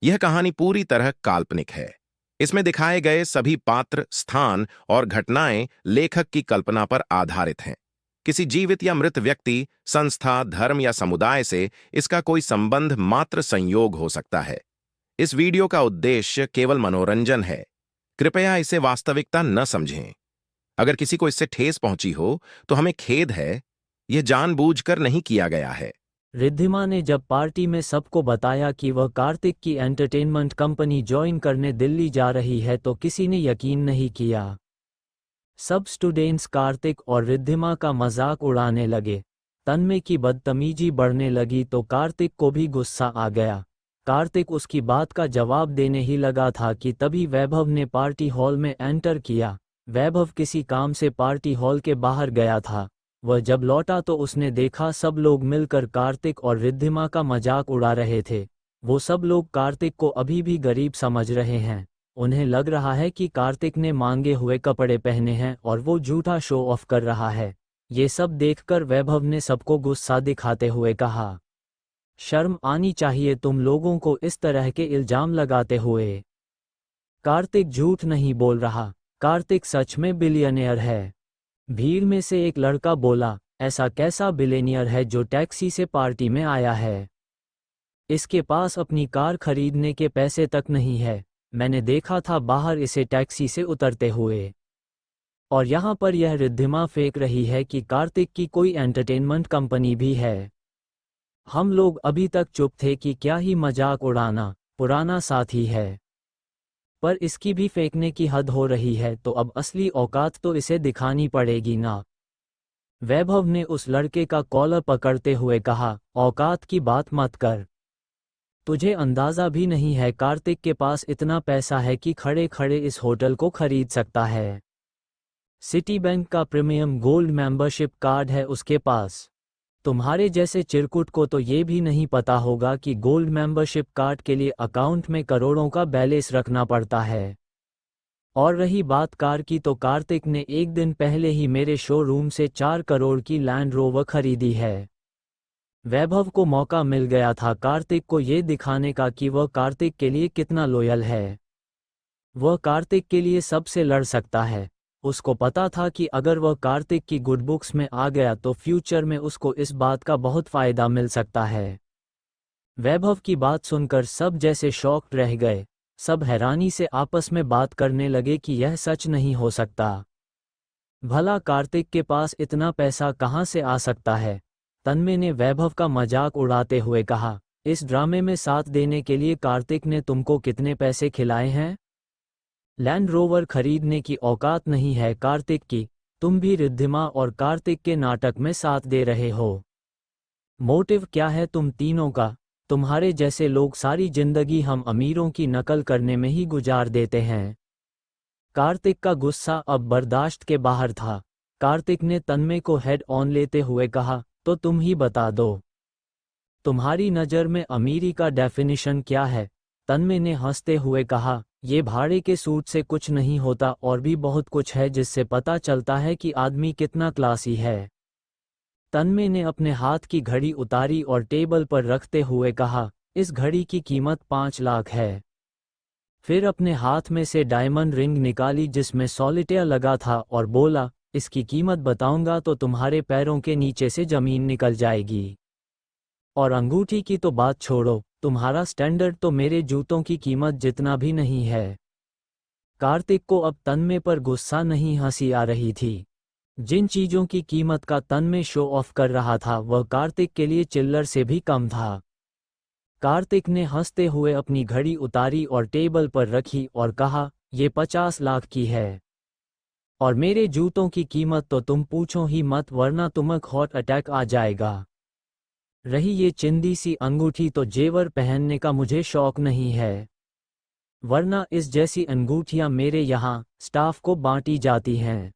यह कहानी पूरी तरह काल्पनिक है। इसमें दिखाए गए सभी पात्र, स्थान और घटनाएं लेखक की कल्पना पर आधारित हैं। किसी जीवित या मृत व्यक्ति, संस्था, धर्म या समुदाय से इसका कोई संबंध मात्र संयोग हो सकता है। इस वीडियो का उद्देश्य केवल मनोरंजन है। कृपया इसे वास्तविकता न समझें। अगर किसी को इससे ठेस पहुंची हो, तो हमें खेद है। यह जानबूझकर नहीं किया गया है। रिद्धिमा ने जब पार्टी में सबको बताया कि वह कार्तिक की एंटरटेनमेंट कंपनी ज्वाइन करने दिल्ली जा रही है तो किसी ने यकीन नहीं किया। सब स्टूडेंट्स कार्तिक और रिद्धिमा का मजाक उड़ाने लगे। तन्मय की बदतमीजी बढ़ने लगी तो कार्तिक को भी गुस्सा आ गया। कार्तिक उसकी बात का जवाब देने ही लगा था कि तभी वैभव ने पार्टी हॉल में एंटर किया। वैभव किसी काम से पार्टी हॉल के बाहर गया था। वह जब लौटा तो उसने देखा सब लोग मिलकर कार्तिक और रिद्धिमा का मजाक उड़ा रहे थे। वो सब लोग कार्तिक को अभी भी गरीब समझ रहे हैं। उन्हें लग रहा है कि कार्तिक ने मांगे हुए कपड़े पहने हैं और वो झूठा शो ऑफ कर रहा है। ये सब देखकर वैभव ने सबको गुस्सा दिखाते हुए कहा, शर्म आनी चाहिए तुम लोगों को इस तरह के इल्जाम लगाते हुए। कार्तिक झूठ नहीं बोल रहा, कार्तिक सच में बिलियनियर है। भीड़ में से एक लड़का बोला, ऐसा कैसा बिलियनियर है जो टैक्सी से पार्टी में आया है? इसके पास अपनी कार खरीदने के पैसे तक नहीं है। मैंने देखा था बाहर इसे टैक्सी से उतरते हुए। और यहाँ पर यह रिद्धिमा फेंक रही है कि कार्तिक की कोई एंटरटेनमेंट कंपनी भी है। हम लोग अभी तक चुप थे कि क्या ही मजाक उड़ाना, पुराना साथी है। पर इसकी भी फेंकने की हद हो रही है तो अब असली औकात तो इसे दिखानी पड़ेगी ना। वैभव ने उस लड़के का कॉलर पकड़ते हुए कहा, औकात की बात मत कर। तुझे अंदाज़ा भी नहीं है कार्तिक के पास इतना पैसा है कि खड़े खड़े इस होटल को खरीद सकता है। सिटी बैंक का प्रीमियम गोल्ड मेंबरशिप कार्ड है उसके पास। तुम्हारे जैसे चिरकुट को तो ये भी नहीं पता होगा कि गोल्ड मेंबरशिप कार्ड के लिए अकाउंट में करोड़ों का बैलेंस रखना पड़ता है। और रही बात कार की तो कार्तिक ने एक दिन पहले ही मेरे शोरूम से 4 करोड़ की लैंड रोवर खरीदी है। वैभव को मौका मिल गया था कार्तिक को ये दिखाने का कि वह कार्तिक के लिए कितना लॉयल है। वह कार्तिक के लिए सबसे लड़ सकता है। उसको पता था कि अगर वह कार्तिक की गुड बुक्स में आ गया तो फ्यूचर में उसको इस बात का बहुत फायदा मिल सकता है। वैभव की बात सुनकर सब जैसे शॉक्ड रह गए। सब हैरानी से आपस में बात करने लगे कि यह सच नहीं हो सकता। भला कार्तिक के पास इतना पैसा कहाँ से आ सकता है? तन्मय ने वैभव का मजाक उड़ाते हुए कहा, इस ड्रामे में साथ देने के लिए कार्तिक ने तुमको कितने पैसे खिलाए हैं? लैंड रोवर खरीदने की औकात नहीं है कार्तिक की। तुम भी रिद्धिमा और कार्तिक के नाटक में साथ दे रहे हो। मोटिव क्या है तुम तीनों का? तुम्हारे जैसे लोग सारी जिंदगी हम अमीरों की नकल करने में ही गुजार देते हैं। कार्तिक का गुस्सा अब बर्दाश्त के बाहर था। कार्तिक ने तन्मय को हेड ऑन लेते हुए कहा, तो तुम ही बता दो, तुम्हारी नज़र में अमीरी का डेफिनेशन क्या है? तन्मय ने हंसते हुए कहा, ये भाड़े के सूट से कुछ नहीं होता और भी बहुत कुछ है जिससे पता चलता है कि आदमी कितना क्लासी है। तन्मय ने अपने हाथ की घड़ी उतारी और टेबल पर रखते हुए कहा, इस घड़ी की कीमत 5 लाख है। फिर अपने हाथ में से डायमंड रिंग निकाली जिसमें सॉलिटेयर लगा था और बोला, इसकी कीमत बताऊंगा तो तुम्हारे पैरों के नीचे से जमीन निकल जाएगी। और अंगूठी की तो बात छोड़ो, तुम्हारा स्टैंडर्ड तो मेरे जूतों की कीमत जितना भी नहीं है। कार्तिक को अब तन्मय पर गुस्सा नहीं हंसी आ रही थी। जिन चीजों की कीमत का तन्मय शो ऑफ कर रहा था वह कार्तिक के लिए चिल्लर से भी कम था। कार्तिक ने हंसते हुए अपनी घड़ी उतारी और टेबल पर रखी और कहा, ये 50 लाख की है। और मेरे जूतों की कीमत तो तुम पूछो ही मत वरना तुम्हें हार्ट अटैक आ जाएगा। रही ये चिंदी सी अंगूठी तो जेवर पहनने का मुझे शौक नहीं है, वरना इस जैसी अंगूठियां मेरे यहाँ स्टाफ को बांटी जाती हैं।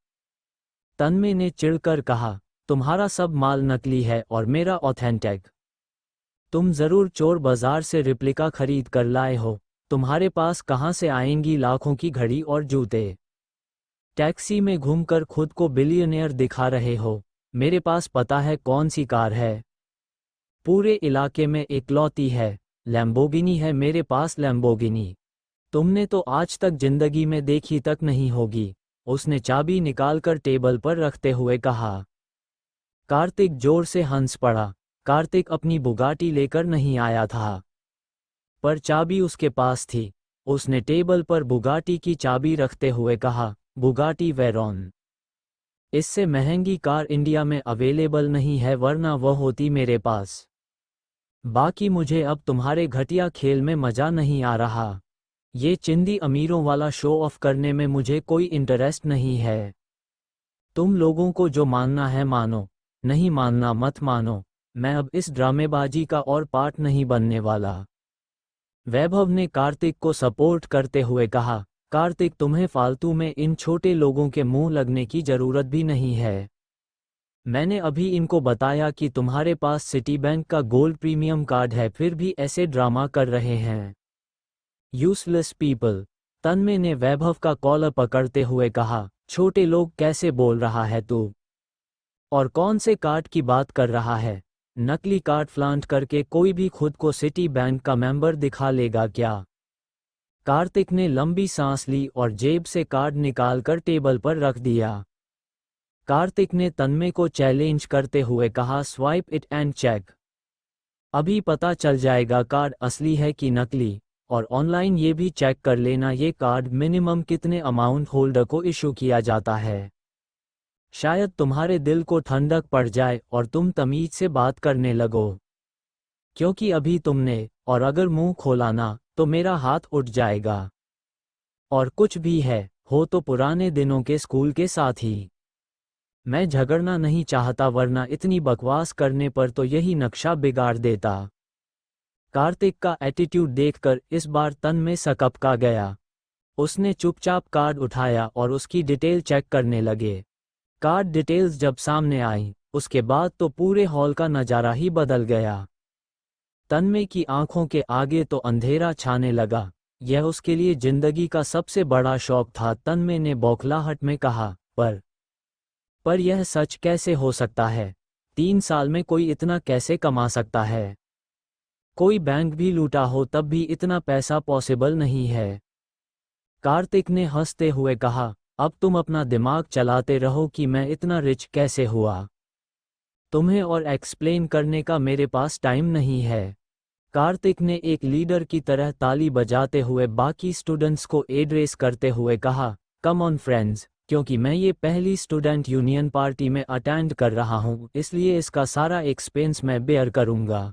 तन्मय ने चिढ़कर कहा, तुम्हारा सब माल नकली है और मेरा ऑथेंटिक। तुम जरूर चोर बाजार से रिप्लिका खरीद कर लाए हो। तुम्हारे पास कहाँ से आएंगी लाखों की घड़ी और जूते? टैक्सी में घूमकर खुद को बिलियनियर दिखा रहे हो। मेरे पास पता है कौन सी कार है। पूरे इलाके में इकलौती है। लैम्बोर्गिनी है मेरे पास, लैम्बोर्गिनी। तुमने तो आज तक जिंदगी में देखी तक नहीं होगी, उसने चाबी निकालकर टेबल पर रखते हुए कहा। कार्तिक जोर से हंस पड़ा। कार्तिक अपनी बुगाटी लेकर नहीं आया था, पर चाबी उसके पास थी। उसने टेबल पर बुगाटी की चाबी रखते हुए कहा, बुगाटी वेरॉन। इससे महंगी कार इंडिया में अवेलेबल नहीं है, वरना वह होती मेरे पास। बाकी मुझे अब तुम्हारे घटिया खेल में मजा नहीं आ रहा। ये चिंदी अमीरों वाला शो ऑफ करने में मुझे कोई इंटरेस्ट नहीं है। तुम लोगों को जो मानना है मानो, नहीं मानना मत मानो। मैं अब इस ड्रामेबाजी का और पार्ट नहीं बनने वाला। वैभव ने कार्तिक को सपोर्ट करते हुए कहा, कार्तिक तुम्हें फालतू में इन छोटे लोगों के मुंह लगने की जरूरत भी नहीं है। मैंने अभी इनको बताया कि तुम्हारे पास सिटी बैंक का गोल्ड प्रीमियम कार्ड है, फिर भी ऐसे ड्रामा कर रहे हैं। Useless people. तन्मय ने वैभव का कॉलर पकड़ते हुए कहा, छोटे लोग कैसे बोल रहा है तू? और कौन से कार्ड की बात कर रहा है? नकली कार्ड फ्लांट करके कोई भी खुद को सिटी बैंक का मेंबर दिखा लेगा क्या? कार्तिक ने लंबी सांस ली और जेब से कार्ड निकालकर टेबल पर रख दिया। कार्तिक ने तन्मय को चैलेंज करते हुए कहा, स्वाइप इट एंड चेक। अभी पता चल जाएगा कार्ड असली है कि नकली, और ऑनलाइन ये भी चेक कर लेना ये कार्ड मिनिमम कितने अमाउंट होल्डर को इशू किया जाता है। शायद तुम्हारे दिल को ठंडक पड़ जाए और तुम तमीज से बात करने लगो। क्योंकि अभी तुमने, और अगर मुंह खोला ना तो मेरा हाथ उठ जाएगा। और कुछ भी है, हो तो पुराने दिनों के स्कूल के साथ ही। मैं झगड़ना नहीं चाहता, वरना इतनी बकवास करने पर तो यही नक्शा बिगाड़ देता। कार्तिक का एटीट्यूड देखकर इस बार तन्मय सकपका गया। उसने चुपचाप कार्ड उठाया और उसकी डिटेल चेक करने लगे। कार्ड डिटेल्स जब सामने आई, उसके बाद तो पूरे हॉल का नज़ारा ही बदल गया। तन्मय की आंखों के आगे तो अंधेरा छाने लगा। यह उसके लिए जिंदगी का सबसे बड़ा शौक था। तन्मय ने बौखलाहट में कहा, पर यह सच कैसे हो सकता है? 3 साल में कोई इतना कैसे कमा सकता है? कोई बैंक भी लूटा हो तब भी इतना पैसा पॉसिबल नहीं है। कार्तिक ने हंसते हुए कहा, अब तुम अपना दिमाग चलाते रहो कि मैं इतना रिच कैसे हुआ। तुम्हें और एक्सप्लेन करने का मेरे पास टाइम नहीं है। कार्तिक ने एक लीडर की तरह ताली बजाते हुए बाकी स्टूडेंट्स को एड्रेस करते हुए कहा, कम ऑन फ्रेंड्स, क्योंकि मैं ये पहली स्टूडेंट यूनियन पार्टी में अटेंड कर रहा हूँ, इसलिए इसका सारा एक्सपेंस मैं बेयर करूँगा।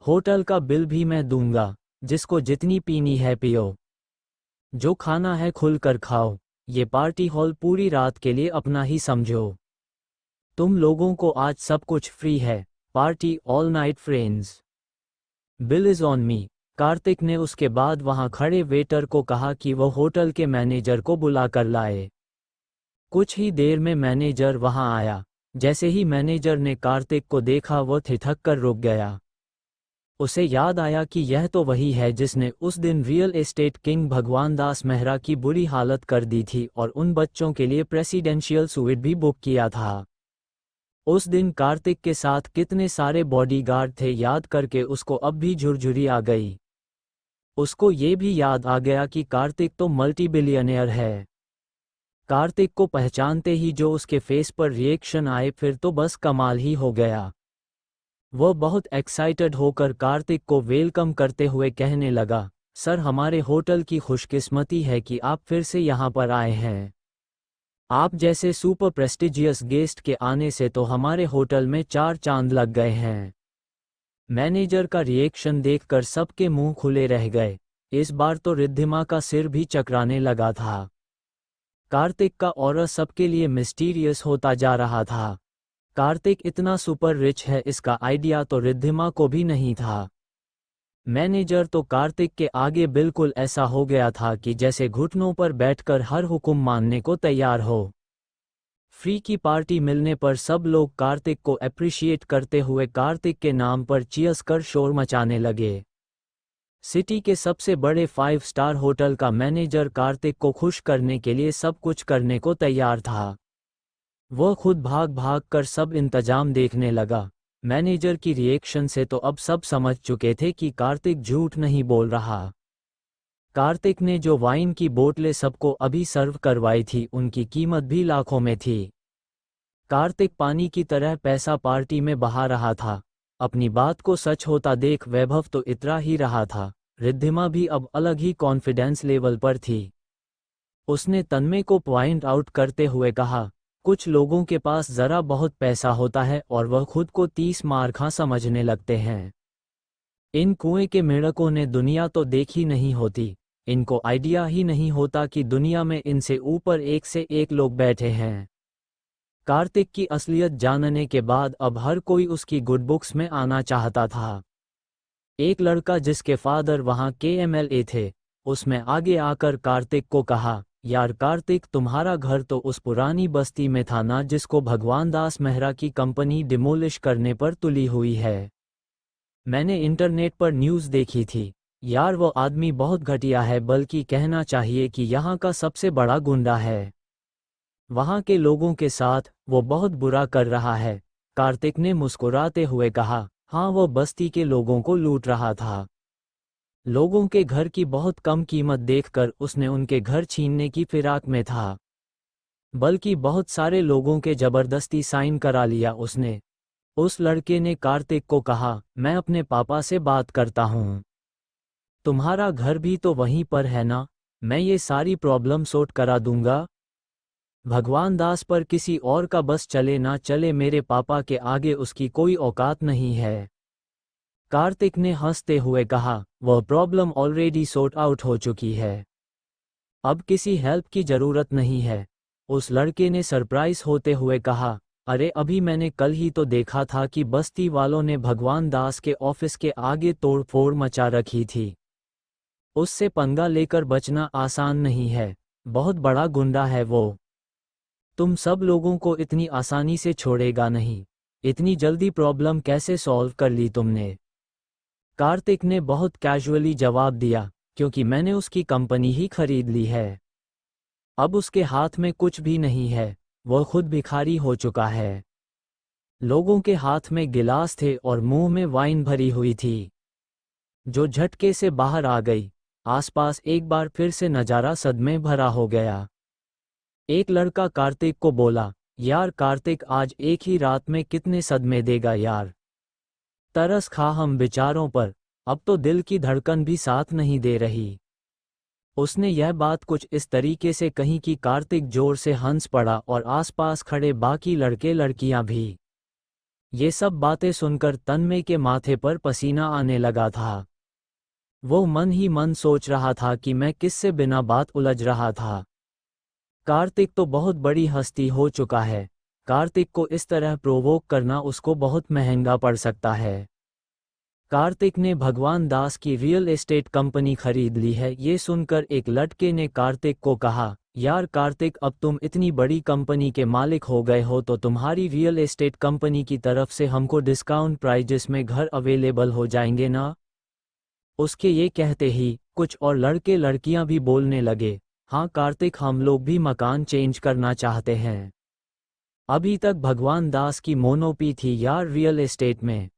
होटल का बिल भी मैं दूंगा। जिसको जितनी पीनी है पियो, जो खाना है खुलकर खाओ। ये पार्टी हॉल पूरी रात के लिए अपना ही समझो। तुम लोगों को आज सब कुछ फ्री है। Party all night friends. Bill is on me. Kartik ने उसके बाद वहां खड़े वेटर को कहा कि वह होटल के मैनेजर को बुलाकर लाए। कुछ ही देर में मैनेजर वहां आया। जैसे ही मैनेजर ने कार्तिक को देखा वह ठिठक कर रुक गया। उसे याद आया कि यह तो वही है जिसने उस दिन रियल एस्टेट किंग भगवान दास मेहरा की बुरी हालत कर दी थी और उन बच्चों के लिए प्रेसिडेंशियल सूइट भी बुक किया था। उस दिन कार्तिक के साथ कितने सारे बॉडीगार्ड थे, याद करके उसको अब भी झुरझुरी आ गई। उसको ये भी याद आ गया कि कार्तिक तो मल्टी बिलियनियर है। कार्तिक को पहचानते ही जो उसके फेस पर रिएक्शन आए, फिर तो बस कमाल ही हो गया। वह बहुत एक्साइटेड होकर कार्तिक को वेलकम करते हुए कहने लगा, सर हमारे होटल की खुशकिस्मती है कि आप फिर से यहाँ पर आए हैं। आप जैसे सुपर प्रेस्टिजियस गेस्ट के आने से तो हमारे होटल में 4 चांद लग गए हैं। मैनेजर का रिएक्शन देखकर सबके मुंह खुले रह गए। इस बार तो रिद्धिमा का सिर भी चकराने लगा था। कार्तिक का ऑरा सबके लिए मिस्टीरियस होता जा रहा था। कार्तिक इतना सुपर रिच है, इसका आइडिया तो रिद्धिमा को भी नहीं था। मैनेजर तो कार्तिक के आगे बिल्कुल ऐसा हो गया था कि जैसे घुटनों पर बैठकर हर हुक्म मानने को तैयार हो। फ्री की पार्टी मिलने पर सब लोग कार्तिक को अप्रिशिएट करते हुए कार्तिक के नाम पर चीयर्स कर शोर मचाने लगे। सिटी के सबसे बड़े 5 स्टार होटल का मैनेजर कार्तिक को खुश करने के लिए सब कुछ करने को तैयार था। वह खुद भाग भाग कर सब इंतजाम देखने लगा। मैनेजर की रिएक्शन से तो अब सब समझ चुके थे कि कार्तिक झूठ नहीं बोल रहा। कार्तिक ने जो वाइन की बोतलें सबको अभी सर्व करवाई थी उनकी कीमत भी लाखों में थी। कार्तिक पानी की तरह पैसा पार्टी में बहा रहा था। अपनी बात को सच होता देख वैभव तो इतरा ही रहा था। रिद्धिमा भी अब अलग ही कॉन्फिडेंस लेवल पर थी। उसने तन्मय को पॉइंट आउट करते हुए कहा, कुछ लोगों के पास जरा बहुत पैसा होता है और वह खुद को 30 मार्खा समझने लगते हैं। इन कुएं के मेढकों ने दुनिया तो देखी नहीं होती, इनको आइडिया ही नहीं होता कि दुनिया में इनसे ऊपर एक से एक लोग बैठे हैं। कार्तिक की असलियत जानने के बाद अब हर कोई उसकी गुड बुक्स में आना चाहता था। एक लड़का जिसके फादर वहां KMLA थे, उसमें आगे आकर कार्तिक को कहा, यार कार्तिक, तुम्हारा घर तो उस पुरानी बस्ती में था ना जिसको भगवान दास मेहरा की कंपनी डिमोलिश करने पर तुली हुई है। मैंने इंटरनेट पर न्यूज़ देखी थी। यार वो आदमी बहुत घटिया है, बल्कि कहना चाहिए कि यहाँ का सबसे बड़ा गुंडा है। वहाँ के लोगों के साथ वो बहुत बुरा कर रहा है। कार्तिक ने मुस्कुराते हुए कहा, हाँ, वो बस्ती के लोगों को लूट रहा था। लोगों के घर की बहुत कम कीमत देखकर उसने उनके घर छीनने की फिराक में था। बल्कि बहुत सारे लोगों के जबरदस्ती साइन करा लिया उसने। उस लड़के ने कार्तिक को कहा, मैं अपने पापा से बात करता हूँ। तुम्हारा घर भी तो वहीं पर है ना, मैं ये सारी प्रॉब्लम सॉर्ट करा दूंगा। भगवान दास पर किसी और का बस चले ना चले, मेरे पापा के आगे उसकी कोई औकात नहीं है। कार्तिक ने हंसते हुए कहा, वह प्रॉब्लम ऑलरेडी सॉर्ट आउट हो चुकी है। अब किसी हेल्प की जरूरत नहीं है। उस लड़के ने सरप्राइज होते हुए कहा, अरे अभी मैंने कल ही तो देखा था कि बस्ती वालों ने भगवान दास के ऑफिस के आगे तोड़फोड़ मचा रखी थी। उससे पंगा लेकर बचना आसान नहीं है, बहुत बड़ा गुंडा है वो। तुम सब लोगों को इतनी आसानी से छोड़ेगा नहीं। इतनी जल्दी प्रॉब्लम कैसे सॉल्व कर ली तुमने? कार्तिक ने बहुत कैजुअली जवाब दिया, क्योंकि मैंने उसकी कंपनी ही खरीद ली है। अब उसके हाथ में कुछ भी नहीं है, वह खुद भिखारी हो चुका है। लोगों के हाथ में गिलास थे और मुंह में वाइन भरी हुई थी, जो झटके से बाहर आ गई। आसपास एक बार फिर से नजारा सदमे भरा हो गया। एक लड़का कार्तिक को बोला, यार कार्तिक, आज एक ही रात में कितने सदमे देगा यार। तरस खा हम बेचारों पर, अब तो दिल की धड़कन भी साथ नहीं दे रही। उसने यह बात कुछ इस तरीके से कही कि कार्तिक जोर से हंस पड़ा और आसपास खड़े बाकी लड़के लड़कियां भी। ये सब बातें सुनकर तन्मय के माथे पर पसीना आने लगा था। वो मन ही मन सोच रहा था कि मैं किससे बिना बात उलझ रहा था। कार्तिक तो बहुत बड़ी हस्ती हो चुका है। कार्तिक को इस तरह प्रोवोक करना उसको बहुत महंगा पड़ सकता है। कार्तिक ने भगवान दास की रियल एस्टेट कंपनी खरीद ली है, ये सुनकर एक लड़के ने कार्तिक को कहा, यार कार्तिक, अब तुम इतनी बड़ी कंपनी के मालिक हो गए हो तो तुम्हारी रियल एस्टेट कंपनी की तरफ से हमको डिस्काउंट प्राइजेस में घर अवेलेबल हो जाएंगे ना? उसके ये कहते ही कुछ और लड़के लड़कियां भी बोलने लगे, हाँ कार्तिक, हम लोग भी मकान चेंज करना चाहते हैं। अभी तक भगवान दास की मोनोपी थी यार रियल एस्टेट में।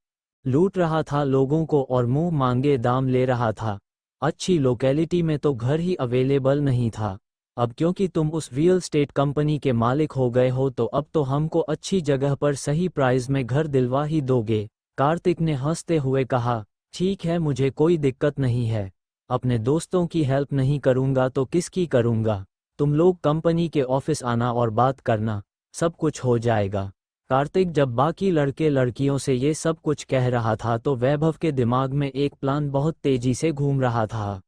लूट रहा था लोगों को और मुंह मांगे दाम ले रहा था। अच्छी लोकेलिटी में तो घर ही अवेलेबल नहीं था। अब क्योंकि तुम उस रियल एस्टेट कंपनी के मालिक हो गए हो तो अब तो हमको अच्छी जगह पर सही प्राइस में घर दिलवा ही दोगे। कार्तिक ने हंसते हुए कहा, ठीक है, मुझे कोई दिक्कत नहीं है। अपने दोस्तों की हेल्प नहीं करूंगा तो किसकी करूंगा? तुम लोग कंपनी के ऑफिस आना और बात करना, सब कुछ हो जाएगा। कार्तिक जब बाकी लड़के लड़कियों से ये सब कुछ कह रहा था तो वैभव के दिमाग में एक प्लान बहुत तेजी से घूम रहा था।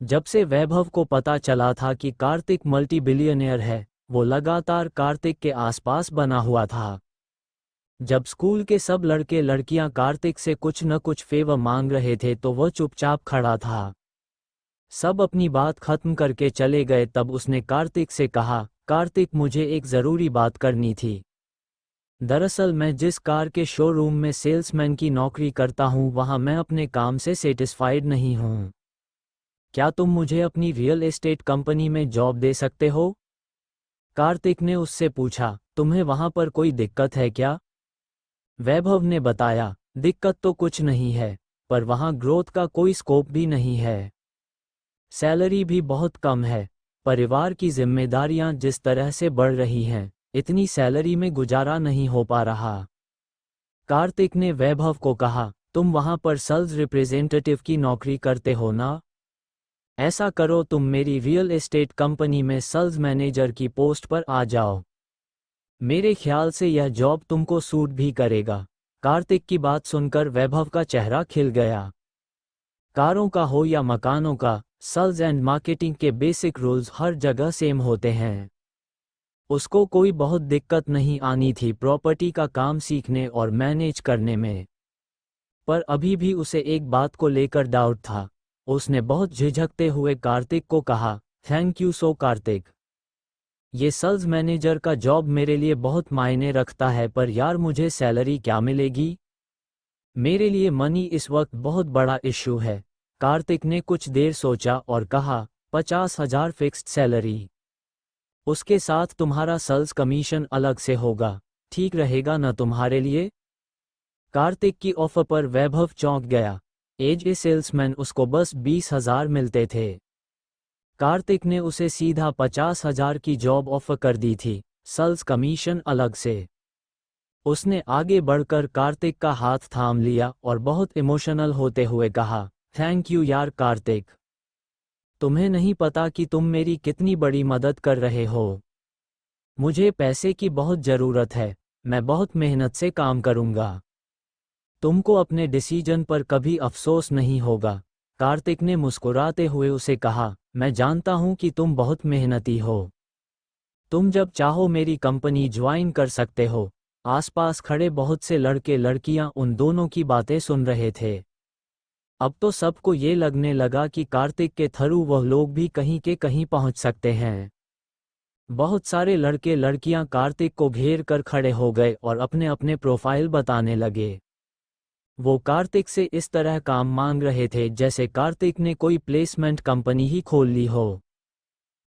जब से वैभव को पता चला था कि कार्तिक मल्टी बिलियनियर है, वो लगातार कार्तिक के आसपास बना हुआ था। जब स्कूल के सब लड़के लड़कियां कार्तिक से कुछ न कुछ फेवर मांग रहे थे तो वह चुपचाप खड़ा था। सब अपनी बात खत्म करके चले गए तब उसने कार्तिक से कहा, कार्तिक, मुझे एक ज़रूरी बात करनी थी। दरअसल मैं जिस कार के शोरूम में सेल्समैन की नौकरी करता हूं वहां मैं अपने काम से सेटिस्फाइड नहीं हूं। क्या तुम मुझे अपनी रियल एस्टेट कंपनी में जॉब दे सकते हो? कार्तिक ने उससे पूछा, तुम्हें वहां पर कोई दिक्कत है क्या? वैभव ने बताया, दिक्कत तो कुछ नहीं है, पर वहाँ ग्रोथ का कोई स्कोप भी नहीं है। सैलरी भी बहुत कम है। परिवार की जिम्मेदारियां जिस तरह से बढ़ रही हैं, इतनी सैलरी में गुजारा नहीं हो पा रहा। कार्तिक ने वैभव को कहा, तुम वहां पर सेल्स रिप्रेजेंटेटिव की नौकरी करते हो ना? ऐसा करो, तुम मेरी रियल एस्टेट कंपनी में सेल्स मैनेजर की पोस्ट पर आ जाओ। मेरे ख्याल से यह जॉब तुमको सूट भी करेगा। कार्तिक की बात सुनकर वैभव का चेहरा खिल गया। कारों का हो या मकानों का, सेल्स एंड मार्केटिंग के बेसिक रूल्स हर जगह सेम होते हैं। उसको कोई बहुत दिक्कत नहीं आनी थी प्रॉपर्टी का काम सीखने और मैनेज करने में। पर अभी भी उसे एक बात को लेकर डाउट था। उसने बहुत झिझकते हुए कार्तिक को कहा, थैंक यू सो कार्तिक। ये सेल्स मैनेजर का जॉब मेरे लिए बहुत मायने रखता है, पर यार मुझे सैलरी क्या मिलेगी? मेरे लिए मनी इस वक्त बहुत बड़ा इश्यू है। कार्तिक ने कुछ देर सोचा और कहा, 50,000 फिक्स्ड सैलरी। उसके साथ तुम्हारा सेल्स कमीशन अलग से होगा। ठीक रहेगा ना तुम्हारे लिए? कार्तिक की ऑफर पर वैभव चौंक गया। एज ए सेल्समैन उसको बस 20,000 मिलते थे। कार्तिक ने उसे सीधा 50,000 की जॉब ऑफर कर दी थी, सेल्स कमीशन अलग से। उसने आगे बढ़कर कार्तिक का हाथ थाम लिया और बहुत इमोशनल होते हुए कहा, थैंक यू यार कार्तिक। तुम्हें नहीं पता कि तुम मेरी कितनी बड़ी मदद कर रहे हो। मुझे पैसे की बहुत ज़रूरत है, मैं बहुत मेहनत से काम करूंगा। तुमको अपने डिसीजन पर कभी अफसोस नहीं होगा। कार्तिक ने मुस्कुराते हुए उसे कहा, मैं जानता हूं कि तुम बहुत मेहनती हो। तुम जब चाहो मेरी कंपनी ज्वाइन कर सकते हो। आसपास खड़े बहुत से लड़के लड़कियां उन दोनों की बातें सुन रहे थे। अब तो सबको ये लगने लगा कि कार्तिक के थ्रू वह लोग भी कहीं के कहीं पहुंच सकते हैं। बहुत सारे लड़के लड़कियां कार्तिक को घेर कर खड़े हो गए और अपने अपने प्रोफाइल बताने लगे। वो कार्तिक से इस तरह काम मांग रहे थे जैसे कार्तिक ने कोई प्लेसमेंट कंपनी ही खोल ली हो।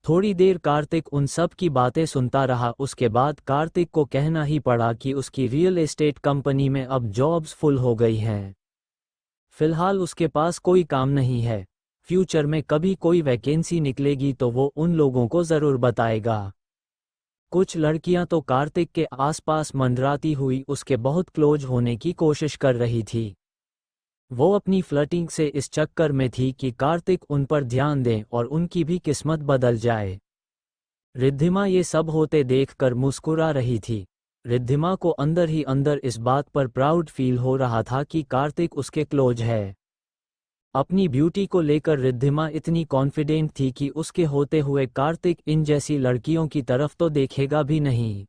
थोड़ी देर कार्तिक उन सब की बातें सुनता रहा। उसके बाद कार्तिक को कहना ही पड़ा कि उसकी रियल एस्टेट कंपनी में अब जॉब्स फुल हो गई हैं। फिलहाल उसके पास कोई काम नहीं है। फ्यूचर में कभी कोई वैकेंसी निकलेगी तो वो उन लोगों को ज़रूर बताएगा। कुछ लड़कियां तो कार्तिक के आसपास मंडराती हुई उसके बहुत क्लोज होने की कोशिश कर रही थी। वो अपनी फ्लर्टिंग से इस चक्कर में थी कि कार्तिक उन पर ध्यान दें और उनकी भी किस्मत बदल जाए। रिद्धिमा ये सब होते देखकर मुस्कुरा रही थी। रिद्धिमा को अंदर ही अंदर इस बात पर प्राउड फील हो रहा था कि कार्तिक उसके क्लोज है। अपनी ब्यूटी को लेकर रिद्धिमा इतनी कॉन्फिडेंट थी कि उसके होते हुए कार्तिक इन जैसी लड़कियों की तरफ तो देखेगा भी नहीं।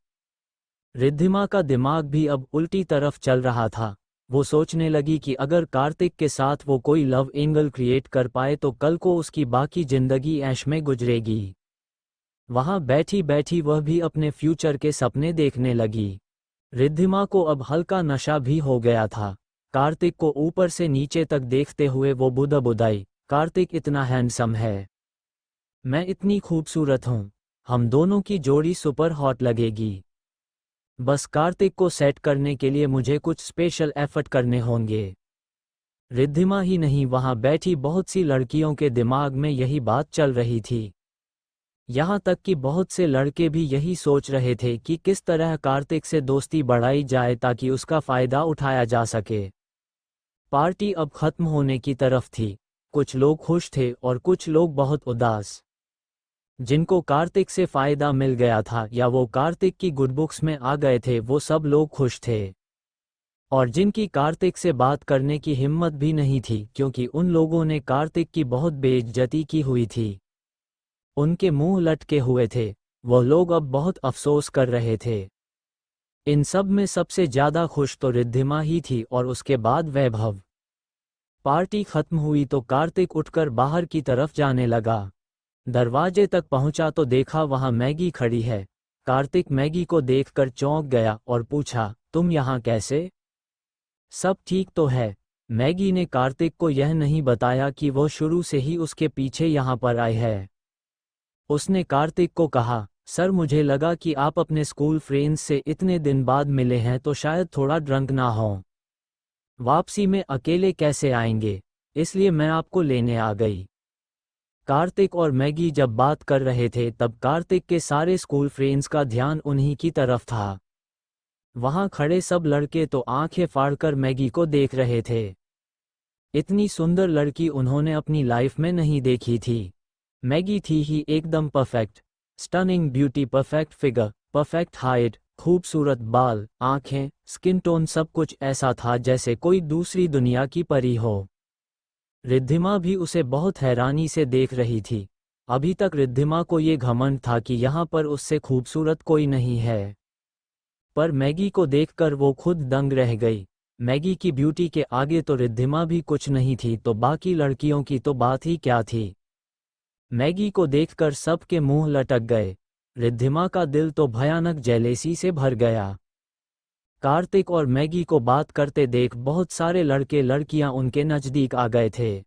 रिद्धिमा का दिमाग भी अब उल्टी तरफ चल रहा था। वो सोचने लगी कि अगर कार्तिक के साथ वो कोई लव एंगल क्रिएट कर पाए तो कल को उसकी बाकी जिंदगी ऐश में गुजरेगी। वहां बैठी बैठी वह भी अपने फ्यूचर के सपने देखने लगी। रिद्धिमा को अब हल्का नशा भी हो गया था। कार्तिक को ऊपर से नीचे तक देखते हुए वो बुदबुदाई, कार्तिक इतना हैंडसम है, मैं इतनी खूबसूरत हूँ, हम दोनों की जोड़ी सुपर हॉट लगेगी। बस कार्तिक को सेट करने के लिए मुझे कुछ स्पेशल एफर्ट करने होंगे। रिद्धिमा ही नहीं, वहां बैठी बहुत सी लड़कियों के दिमाग में यही बात चल रही थी। यहाँ तक कि बहुत से लड़के भी यही सोच रहे थे कि किस तरह कार्तिक से दोस्ती बढ़ाई जाए ताकि उसका फायदा उठाया जा सके। पार्टी अब खत्म होने की तरफ थी। कुछ लोग खुश थे और कुछ लोग बहुत उदास। जिनको कार्तिक से फायदा मिल गया था या वो कार्तिक की गुड बुक्स में आ गए थे वो सब लोग खुश थे। और जिनकी कार्तिक से बात करने की हिम्मत भी नहीं थी क्योंकि उन लोगों ने कार्तिक की बहुत बेइज्जती की हुई थी, उनके मुंह लटके हुए थे, वह लोग अब बहुत अफसोस कर रहे थे। इन सब में सबसे ज्यादा खुश तो रिद्धिमा ही थी और उसके बाद वैभव। पार्टी खत्म हुई तो कार्तिक उठकर बाहर की तरफ जाने लगा। दरवाजे तक पहुंचा तो देखा वहां मैगी खड़ी है। कार्तिक मैगी को देखकर चौंक गया और पूछा, तुम यहाँ कैसे? सब ठीक तो है। मैगी ने कार्तिक को यह नहीं बताया कि वो शुरू से ही उसके पीछे यहाँ पर आई है। उसने कार्तिक को कहा, सर मुझे लगा कि आप अपने स्कूल फ्रेंड्स से इतने दिन बाद मिले हैं तो शायद थोड़ा ड्रंक ना हो। वापसी में अकेले कैसे आएंगे, इसलिए मैं आपको लेने आ गई। कार्तिक और मैगी जब बात कर रहे थे तब कार्तिक के सारे स्कूल फ्रेंड्स का ध्यान उन्हीं की तरफ था। वहां खड़े सब लड़के तो आंखें फाड़कर मैगी को देख रहे थे। इतनी सुंदर लड़की उन्होंने अपनी लाइफ में नहीं देखी थी। मैगी थी ही एकदम perfect, stunning beauty, perfect figure, perfect height, खूबसूरत बाल, आंखें, स्किन टोन, सब कुछ ऐसा था जैसे कोई दूसरी दुनिया की परी हो। रिद्धिमा भी उसे बहुत हैरानी से देख रही थी। अभी तक रिद्धिमा को ये घमंड था कि यहाँ पर उससे खूबसूरत कोई नहीं है, पर मैगी को देखकर वो खुद दंग रह गई। मैगी की ब्यूटी के आगे तो रिद्धिमा भी कुछ नहीं थी, तो बाकी लड़कियों की तो बात ही क्या थी। मैगी को देखकर सबके मुंह लटक गए। रिद्धिमा का दिल तो भयानक जेलेसी से भर गया। कार्तिक और मैगी को बात करते देख बहुत सारे लड़के लड़कियां उनके नज़दीक आ गए थे।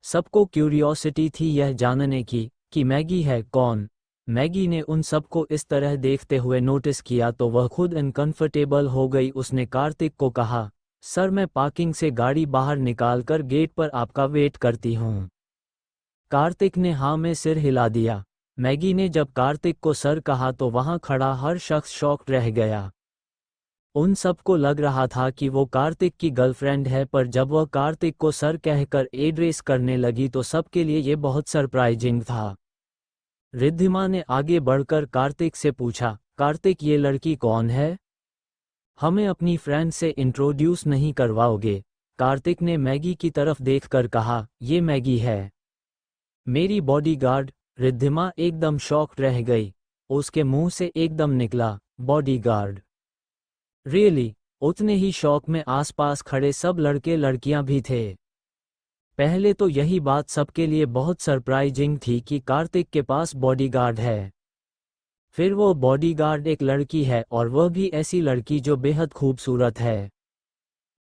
सबको क्यूरियोसिटी थी यह जानने की कि मैगी है कौन। मैगी ने उन सबको इस तरह देखते हुए नोटिस किया तो वह खुद अनकंफर्टेबल हो गई। उसने कार्तिक को कहा, सर मैं पार्किंग से गाड़ी बाहर निकालकर गेट पर आपका वेट करती हूँ। कार्तिक ने हाँ में सिर हिला दिया। मैगी ने जब कार्तिक को सर कहा तो वहां खड़ा हर शख्स शॉक्ड रह गया। उन सबको लग रहा था कि वो कार्तिक की गर्लफ्रेंड है, पर जब वह कार्तिक को सर कहकर एड्रेस करने लगी तो सबके लिए ये बहुत सरप्राइजिंग था। रिद्धिमा ने आगे बढ़कर कार्तिक से पूछा, कार्तिक ये लड़की कौन है? हमें अपनी फ्रेंड से इंट्रोड्यूस नहीं करवाओगे? कार्तिक ने मैगी की तरफ देखकर कहा, ये मैगी है, मेरी बॉडीगार्ड। रिद्धिमा एकदम शॉक्ड रह गई। उसके मुंह से एकदम निकला, बॉडीगार्ड? रियली? उतने ही शौक में आसपास खड़े सब लड़के लड़कियां भी थे। पहले तो यही बात सबके लिए बहुत सरप्राइजिंग थी कि कार्तिक के पास बॉडीगार्ड है। फिर वो बॉडीगार्ड एक लड़की है, और वह भी ऐसी लड़की जो बेहद खूबसूरत है।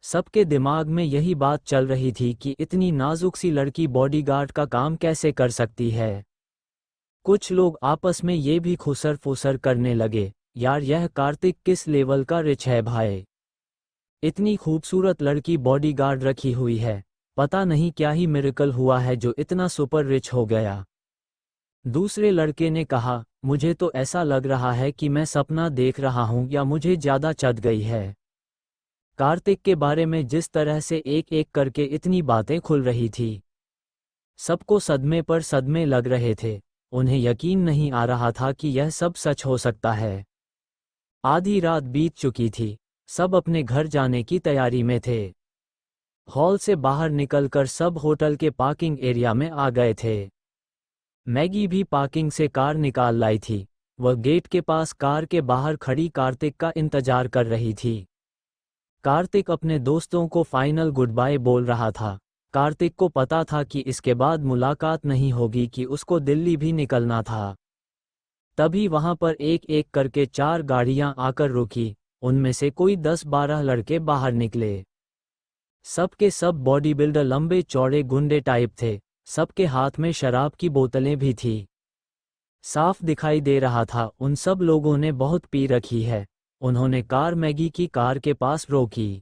सबके दिमाग में यही बात चल रही थी कि इतनी नाजुक सी लड़की बॉडीगार्ड का काम कैसे कर सकती है। कुछ लोग आपस में ये भी खुसर फुसर करने लगे, यार यह कार्तिक किस लेवल का रिच है भाई, इतनी खूबसूरत लड़की बॉडीगार्ड रखी हुई है, पता नहीं क्या ही मिरेकल हुआ है जो इतना सुपर रिच हो गया। दूसरे लड़के ने कहा, मुझे तो ऐसा लग रहा है कि मैं सपना देख रहा हूं या मुझे ज्यादा चढ़ गई है। कार्तिक के बारे में जिस तरह से एक एक करके इतनी बातें खुल रही थी, सबको सदमे पर सदमे लग रहे थे। उन्हें यकीन नहीं आ रहा था कि यह सब सच हो सकता है। आधी रात बीत चुकी थी, सब अपने घर जाने की तैयारी में थे। हॉल से बाहर निकलकर सब होटल के पार्किंग एरिया में आ गए थे। मैगी भी पार्किंग से कार निकाल लाई थी। वह गेट के पास कार के बाहर खड़ी कार्तिक का इंतजार कर रही थी। कार्तिक अपने दोस्तों को फाइनल गुड बाय बोल रहा था। कार्तिक को पता था कि इसके बाद मुलाकात नहीं होगी, कि उसको दिल्ली भी निकलना था। तभी वहां पर एक एक करके 4 गाड़ियां आकर रुकी। उनमें से कोई 10-12 लड़के बाहर निकले। सबके सब बॉडी बिल्डर, लंबे चौड़े गुंडे टाइप थे। सबके हाथ में शराब की बोतलें भी थी। साफ दिखाई दे रहा था उन सब लोगों ने बहुत पी रखी है। उन्होंने कार मैगी की कार के पास रोकी।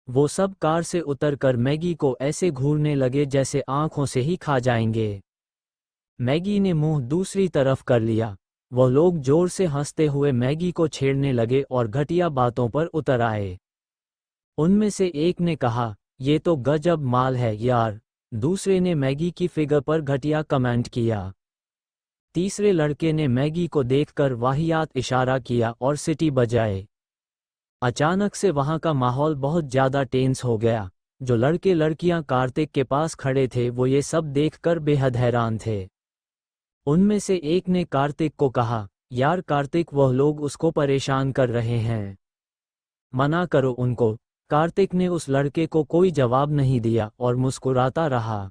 वो सब कार से उतरकर मैगी को ऐसे घूरने लगे जैसे आंखों से ही खा जाएंगे। मैगी ने मुंह दूसरी तरफ कर लिया। वह लोग जोर से हंसते हुए मैगी को छेड़ने लगे और घटिया बातों पर उतर आए। उनमें से एक ने कहा, ये तो गजब माल है यार। दूसरे ने मैगी की फिगर पर घटिया कमेंट किया। तीसरे लड़के ने मैगी को देखकर वाहियात इशारा किया और सीटी बजाए। अचानक से वहां का माहौल बहुत ज्यादा टेंस हो गया। जो लड़के लड़कियां कार्तिक के पास खड़े थे वो ये सब देखकर बेहद हैरान थे। उनमें से एक ने कार्तिक को कहा, यार कार्तिक, वह लोग उसको परेशान कर रहे हैं, मना करो उनको। कार्तिक ने उस लड़के को कोई जवाब नहीं दिया और मुस्कुराता रहा।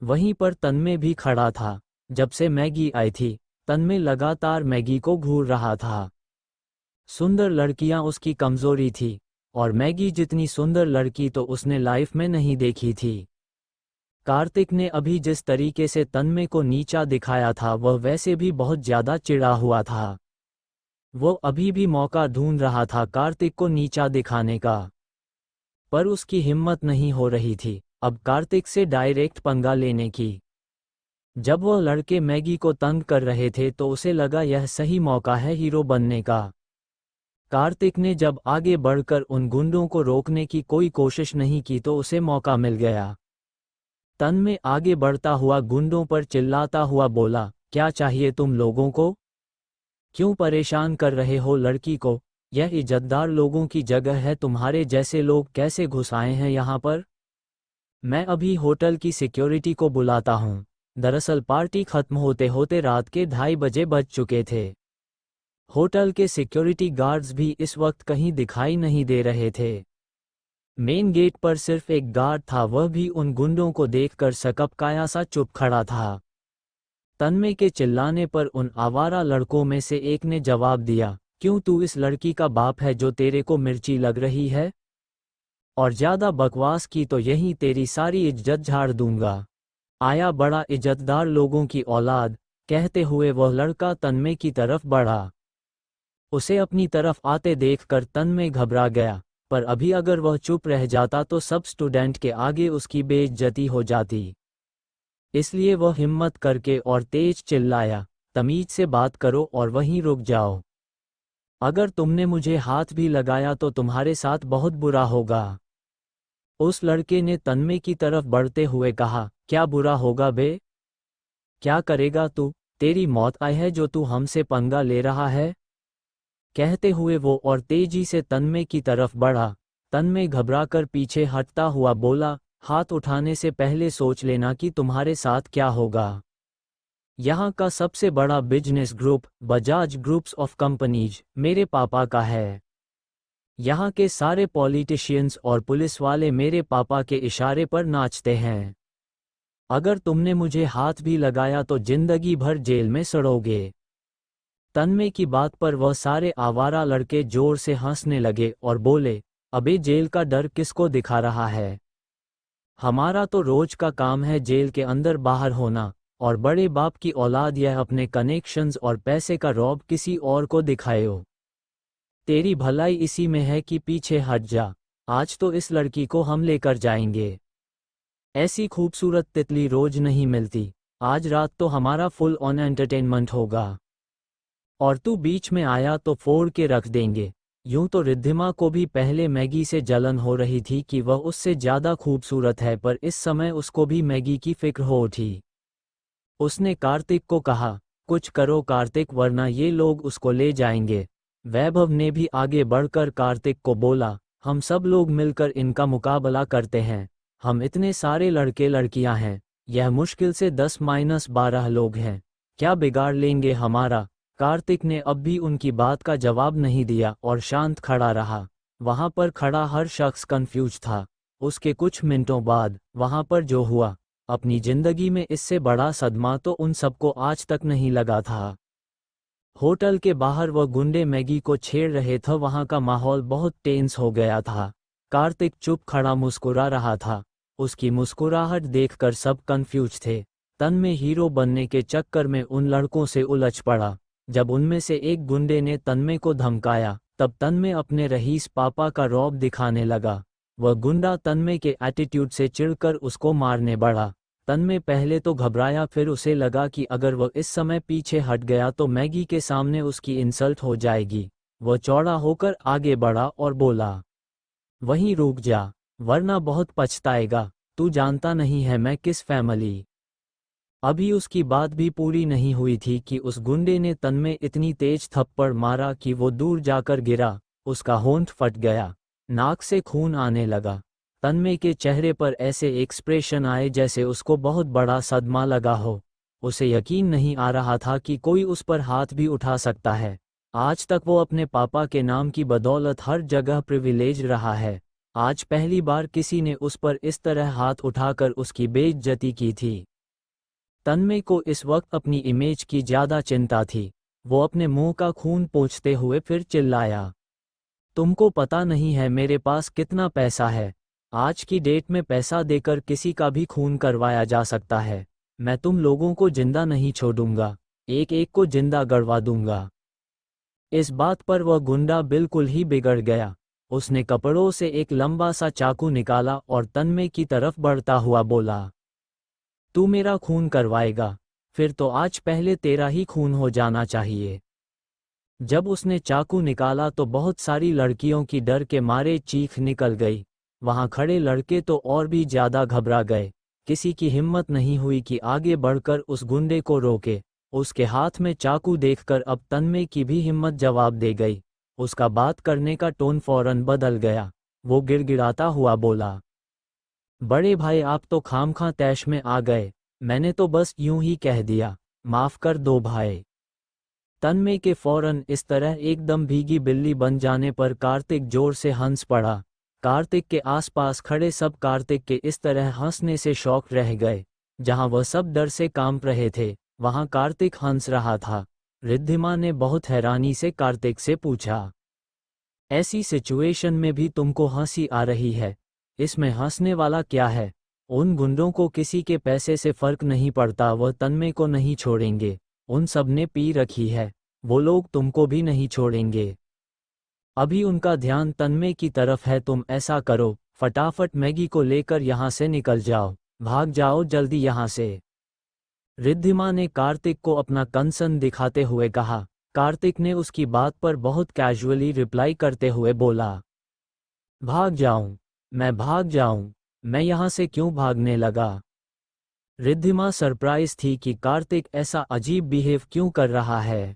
वहीं पर तन्मय भी खड़ा था। जब से मैगी आई थी, तन्मय लगातार मैगी को घूर रहा था। सुंदर लड़कियां उसकी कमजोरी थी, और मैगी जितनी सुंदर लड़की तो उसने लाइफ में नहीं देखी थी। कार्तिक ने अभी जिस तरीके से तन्मय को नीचा दिखाया था वह वैसे भी बहुत ज्यादा चिढ़ा हुआ था। वो अभी भी मौका ढूंढ रहा था कार्तिक को नीचा दिखाने का, पर उसकी हिम्मत नहीं हो रही थी अब कार्तिक से डायरेक्ट पंगा लेने की। जब वह लड़के मैगी को तंग कर रहे थे तो उसे लगा यह सही मौका है हीरो बनने का। कार्तिक ने जब आगे बढ़कर उन गुंडों को रोकने की कोई कोशिश नहीं की तो उसे मौका मिल गया। तन्मय आगे बढ़ता हुआ गुंडों पर चिल्लाता हुआ बोला, क्या चाहिए तुम लोगों को? क्यों परेशान कर रहे हो लड़की को? यह इज्जतदार लोगों की जगह है, तुम्हारे जैसे लोग कैसे घुस आए हैं यहाँ पर? मैं अभी होटल की सिक्योरिटी को बुलाता हूँ। दरअसल पार्टी खत्म होते होते रात के 2:30 बजे बज चुके थे। होटल के सिक्योरिटी गार्ड्स भी इस वक्त कहीं दिखाई नहीं दे रहे थे। मेन गेट पर सिर्फ एक गार्ड था, वह भी उन गुंडों को देखकर सकपकाया सा चुप खड़ा था। तन्मय के चिल्लाने पर उन आवारा लड़कों में से एक ने जवाब दिया, क्यों तू इस लड़की का बाप है जो तेरे को मिर्ची लग रही है? और ज्यादा बकवास की तो यहीं तेरी सारी इज्जत झाड़ दूंगा। आया बड़ा इज्जतदार लोगों की औलाद, कहते हुए वह लड़का तन्मय की तरफ बढ़ा। उसे अपनी तरफ आते देखकर तन्मय घबरा गया, पर अभी अगर वह चुप रह जाता तो सब स्टूडेंट के आगे उसकी बेइज्जती हो जाती। इसलिए वह हिम्मत करके और तेज चिल्लाया, तमीज से बात करो और वहीं रुक जाओ। अगर तुमने मुझे हाथ भी लगाया तो तुम्हारे साथ बहुत बुरा होगा। उस लड़के ने तन्मय की तरफ बढ़ते हुए कहा, क्या बुरा होगा बे? क्या करेगा तू? तेरी मौत आई है जो तू हमसे पंगा ले रहा है? कहते हुए वो और तेजी से तन्मय की तरफ बढ़ा। तन्मय घबराकर पीछे हटता हुआ बोला, हाथ उठाने से पहले सोच लेना कि तुम्हारे साथ क्या होगा। यहाँ का सबसे बड़ा business group Bajaj groups of companies मेरे पापा का है। यहाँ के सारे पॉलिटिशियंस और पुलिस वाले मेरे पापा के इशारे पर नाचते हैं। अगर तुमने मुझे हाथ भी लगाया तो जिंदगी भर जेल में सड़ोगे। तन्मय की बात पर वह सारे आवारा लड़के जोर से हंसने लगे और बोले, अबे जेल का डर किसको दिखा रहा है? हमारा तो रोज का काम है जेल के अंदर बाहर होना, और बड़े बाप की औलाद यह अपने कनेक्शंस और पैसे का रौब किसी और को दिखाएओ। तेरी भलाई इसी में है कि पीछे हट जा। आज तो इस लड़की को हम लेकर जाएंगे। ऐसी खूबसूरत तितली रोज नहीं मिलती। आज रात तो हमारा फुल ऑन एंटरटेनमेंट होगा। और तू बीच में आया तो फोड़ के रख देंगे। यूं तो रिद्धिमा को भी पहले मैगी से जलन हो रही थी कि वह उससे ज्यादा खूबसूरत है, पर इस समय उसको भी मैगी की फिक्र हो उठी। उसने कार्तिक को कहा, कुछ करो कार्तिक वरना ये लोग उसको ले जाएंगे। वैभव ने भी आगे बढ़कर कार्तिक को बोला, हम सब लोग मिलकर इनका मुकाबला करते हैं। हम इतने सारे लड़के लड़कियां हैं, यह मुश्किल से 10-12 लोग हैं, क्या बिगाड़ लेंगे हमारा? कार्तिक ने अब भी उनकी बात का जवाब नहीं दिया और शांत खड़ा रहा। वहां पर खड़ा हर शख्स कंफ्यूज था। उसके कुछ मिनटों बाद वहां पर जो हुआ, अपनी जिंदगी में इससे बड़ा सदमा तो उन सबको आज तक नहीं लगा था। होटल के बाहर वह गुंडे मैगी को छेड़ रहे थे, वहां का माहौल बहुत टेंस हो गया था। कार्तिक चुप खड़ा मुस्कुरा रहा था। उसकी मुस्कुराहट देखकर सब कंफ्यूज थे। तन्मय हीरो बनने के चक्कर में उन लड़कों से उलझ पड़ा। जब उनमें से एक गुंडे ने तन्मय को धमकाया, तब तन्मय अपने रईस पापा का रौब दिखाने लगा। वह गुंडा तन्मय के एटीट्यूड से चिढ़कर उसको मारने बढ़ा। तन्मय पहले तो घबराया, फिर उसे लगा कि अगर वह इस समय पीछे हट गया तो मैगी के सामने उसकी इंसल्ट हो जाएगी। वह चौड़ा होकर आगे बढ़ा और बोला, वहीं रुक जा, वरना बहुत पछताएगा। तू जानता नहीं है मैं किस फैमिली। अभी उसकी बात भी पूरी नहीं हुई थी कि उस गुंडे ने तन्मय इतनी तेज थप्पड़ मारा कि वो दूर जाकर गिरा। उसका होंठ फट गया, नाक से खून आने लगा। तन्मय के चेहरे पर ऐसे एक्सप्रेशन आए जैसे उसको बहुत बड़ा सदमा लगा हो। उसे यकीन नहीं आ रहा था कि कोई उस पर हाथ भी उठा सकता है। आज तक वो अपने पापा के नाम की बदौलत हर जगह प्रिविलेज रहा है। आज पहली बार किसी ने उस पर इस तरह हाथ उठाकर उसकी बेइज्जती की थी। तन्मय को इस वक्त अपनी इमेज की ज्यादा चिंता थी। वो अपने मुंह का खून पोंछते हुए फिर चिल्लाया, तुमको पता नहीं है मेरे पास कितना पैसा है? आज की डेट में पैसा देकर किसी का भी खून करवाया जा सकता है। मैं तुम लोगों को जिंदा नहीं छोड़ूंगा, एक एक को जिंदा गड़वा दूंगा। इस बात पर वह गुंडा बिल्कुल ही बिगड़ गया। उसने कपड़ों से एक लंबा सा चाकू निकाला और तन्मय की तरफ बढ़ता हुआ बोला, तू मेरा खून करवाएगा? फिर तो आज पहले तेरा ही खून हो जाना चाहिए। जब उसने चाकू निकाला तो बहुत सारी लड़कियों की डर के मारे चीख निकल गई। वहां खड़े लड़के तो और भी ज्यादा घबरा गए। किसी की हिम्मत नहीं हुई कि आगे बढ़कर उस गुंडे को रोके। उसके हाथ में चाकू देखकर अब तन्मय की भी हिम्मत जवाब दे गई। उसका बात करने का टोन फौरन बदल गया। वो गिड़गिड़ाता हुआ बोला, बड़े भाई आप तो खामखा तैश में आ गए, मैंने तो बस यूं ही कह दिया, माफ कर दो भाई। तन्मय के फौरन इस तरह एकदम भीगी बिल्ली बन जाने पर कार्तिक जोर से हंस पड़ा। कार्तिक के आसपास खड़े सब कार्तिक के इस तरह हंसने से शौक रह गए। जहां वह सब डर से कांप रहे थे, वहां कार्तिक हंस रहा था। रिद्धिमा ने बहुत हैरानी से कार्तिक से पूछा, ऐसी सिचुएशन में भी तुमको हंसी आ रही है, इसमें हंसने वाला क्या है? उन गुंडों को किसी के पैसे से फर्क नहीं पड़ता, वह तन्मय को नहीं छोड़ेंगे। उन सब ने पी रखी है, वो लोग तुमको भी नहीं छोड़ेंगे। अभी उनका ध्यान तन्मय की तरफ है। तुम ऐसा करो, फटाफट मैगी को लेकर यहाँ से निकल जाओ, भाग जाओ जल्दी यहाँ से। रिद्धिमा ने कार्तिक को अपना कंसर्न दिखाते हुए कहा। कार्तिक ने उसकी बात पर बहुत कैजुअली रिप्लाई करते हुए बोला, भाग जाऊं? मैं भाग जाऊं? मैं यहाँ से क्यों भागने लगा? रिद्धिमा सरप्राइज थी कि कार्तिक ऐसा अजीब बिहेव क्यों कर रहा है।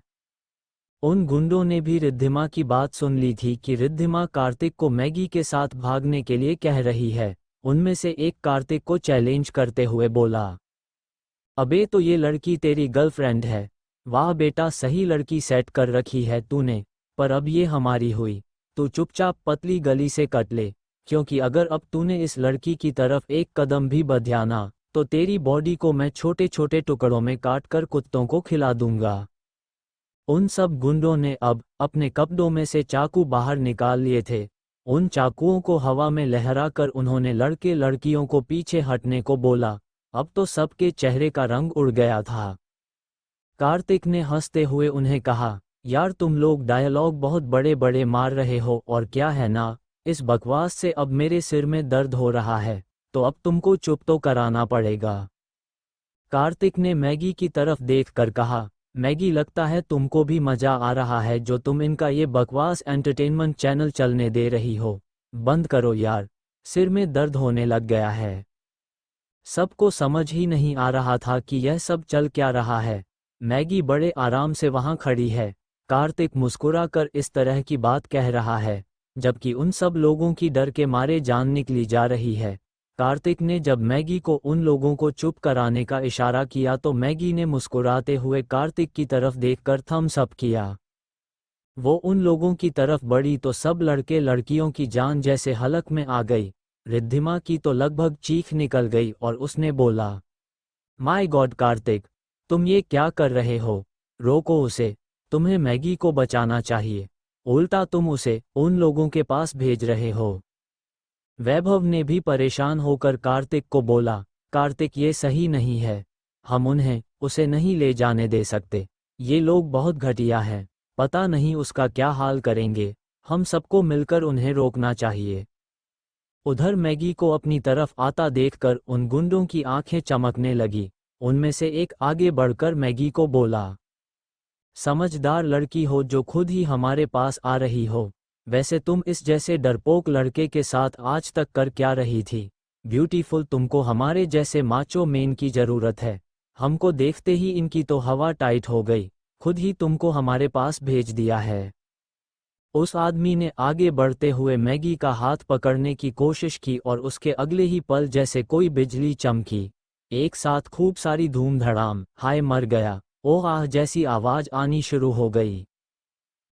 उन गुंडों ने भी रिद्धिमा की बात सुन ली थी कि रिद्धिमा कार्तिक को मैगी के साथ भागने के लिए कह रही है। उनमें से एक कार्तिक को चैलेंज करते हुए बोला, अबे तो ये लड़की तेरी गर्लफ्रेंड है। वाह बेटा, सही लड़की सेट कर रखी है तूने, पर अब ये हमारी हुई। तू चुपचाप पतली गली से कट ले, क्योंकि अगर अब तूने इस लड़की की तरफ एक कदम भी बढ़ाया ना, तो तेरी बॉडी को मैं छोटे छोटे टुकड़ों में काट कर कुत्तों को खिला दूंगा। उन सब गुंडों ने अब अपने कपड़ों में से चाकू बाहर निकाल लिए थे। उन चाकुओं को हवा में लहराकर उन्होंने लड़के लड़कियों को पीछे हटने को बोला। अब तो सबके चेहरे का रंग उड़ गया था। कार्तिक ने हंसते हुए उन्हें कहा, यार तुम लोग डायलॉग बहुत बड़े बड़े मार रहे हो और क्या है ना, इस बकवास से अब मेरे सिर में दर्द हो रहा है, तो अब तुमको चुप तो कराना पड़ेगा। कार्तिक ने मैगी की तरफ देखकर कहा, मैगी लगता है तुमको भी मजा आ रहा है जो तुम इनका ये बकवास एंटरटेनमेंट चैनल चलने दे रही हो। बंद करो यार, सिर में दर्द होने लग गया है। सबको समझ ही नहीं आ रहा था कि यह सब चल क्या रहा है। मैगी बड़े आराम से वहां खड़ी है, कार्तिक मुस्कुराकर इस तरह की बात कह रहा है, जबकि उन सब लोगों की डर के मारे जान निकली जा रही है। कार्तिक ने जब मैगी को उन लोगों को चुप कराने का इशारा किया तो मैगी ने मुस्कुराते हुए कार्तिक की तरफ देखकर थम्स अप किया। वो उन लोगों की तरफ बढ़ी तो सब लड़के लड़कियों की जान जैसे हलक में आ गई। रिद्धिमा की तो लगभग चीख निकल गई और उसने बोला, माय गॉड कार्तिक, तुम ये क्या कर रहे हो? रोको उसे, तुम्हें मैगी को बचाना चाहिए, उल्टा तुम उसे उन लोगों के पास भेज रहे हो। वैभव ने भी परेशान होकर कार्तिक को बोला, कार्तिक ये सही नहीं है, हम उन्हें उसे नहीं ले जाने दे सकते। ये लोग बहुत घटिया हैं, पता नहीं उसका क्या हाल करेंगे। हम सबको मिलकर उन्हें रोकना चाहिए। उधर मैगी को अपनी तरफ आता देखकर उन गुंडों की आंखें चमकने लगी। उनमें से एक आगे बढ़कर मैगी को बोला, समझदार लड़की हो जो खुद ही हमारे पास आ रही हो। वैसे तुम इस जैसे डरपोक लड़के के साथ आज तक कर क्या रही थी? ब्यूटीफुल, तुमको हमारे जैसे माचो मेन की जरूरत है। हमको देखते ही इनकी तो हवा टाइट हो गई, खुद ही तुमको हमारे पास भेज दिया है। उस आदमी ने आगे बढ़ते हुए मैगी का हाथ पकड़ने की कोशिश की और उसके अगले ही पल जैसे कोई बिजली चमकी, एक साथ खूब सारी धूम धड़ाम, हाय मर गया, ओह आह जैसी आवाज आनी शुरू हो गई।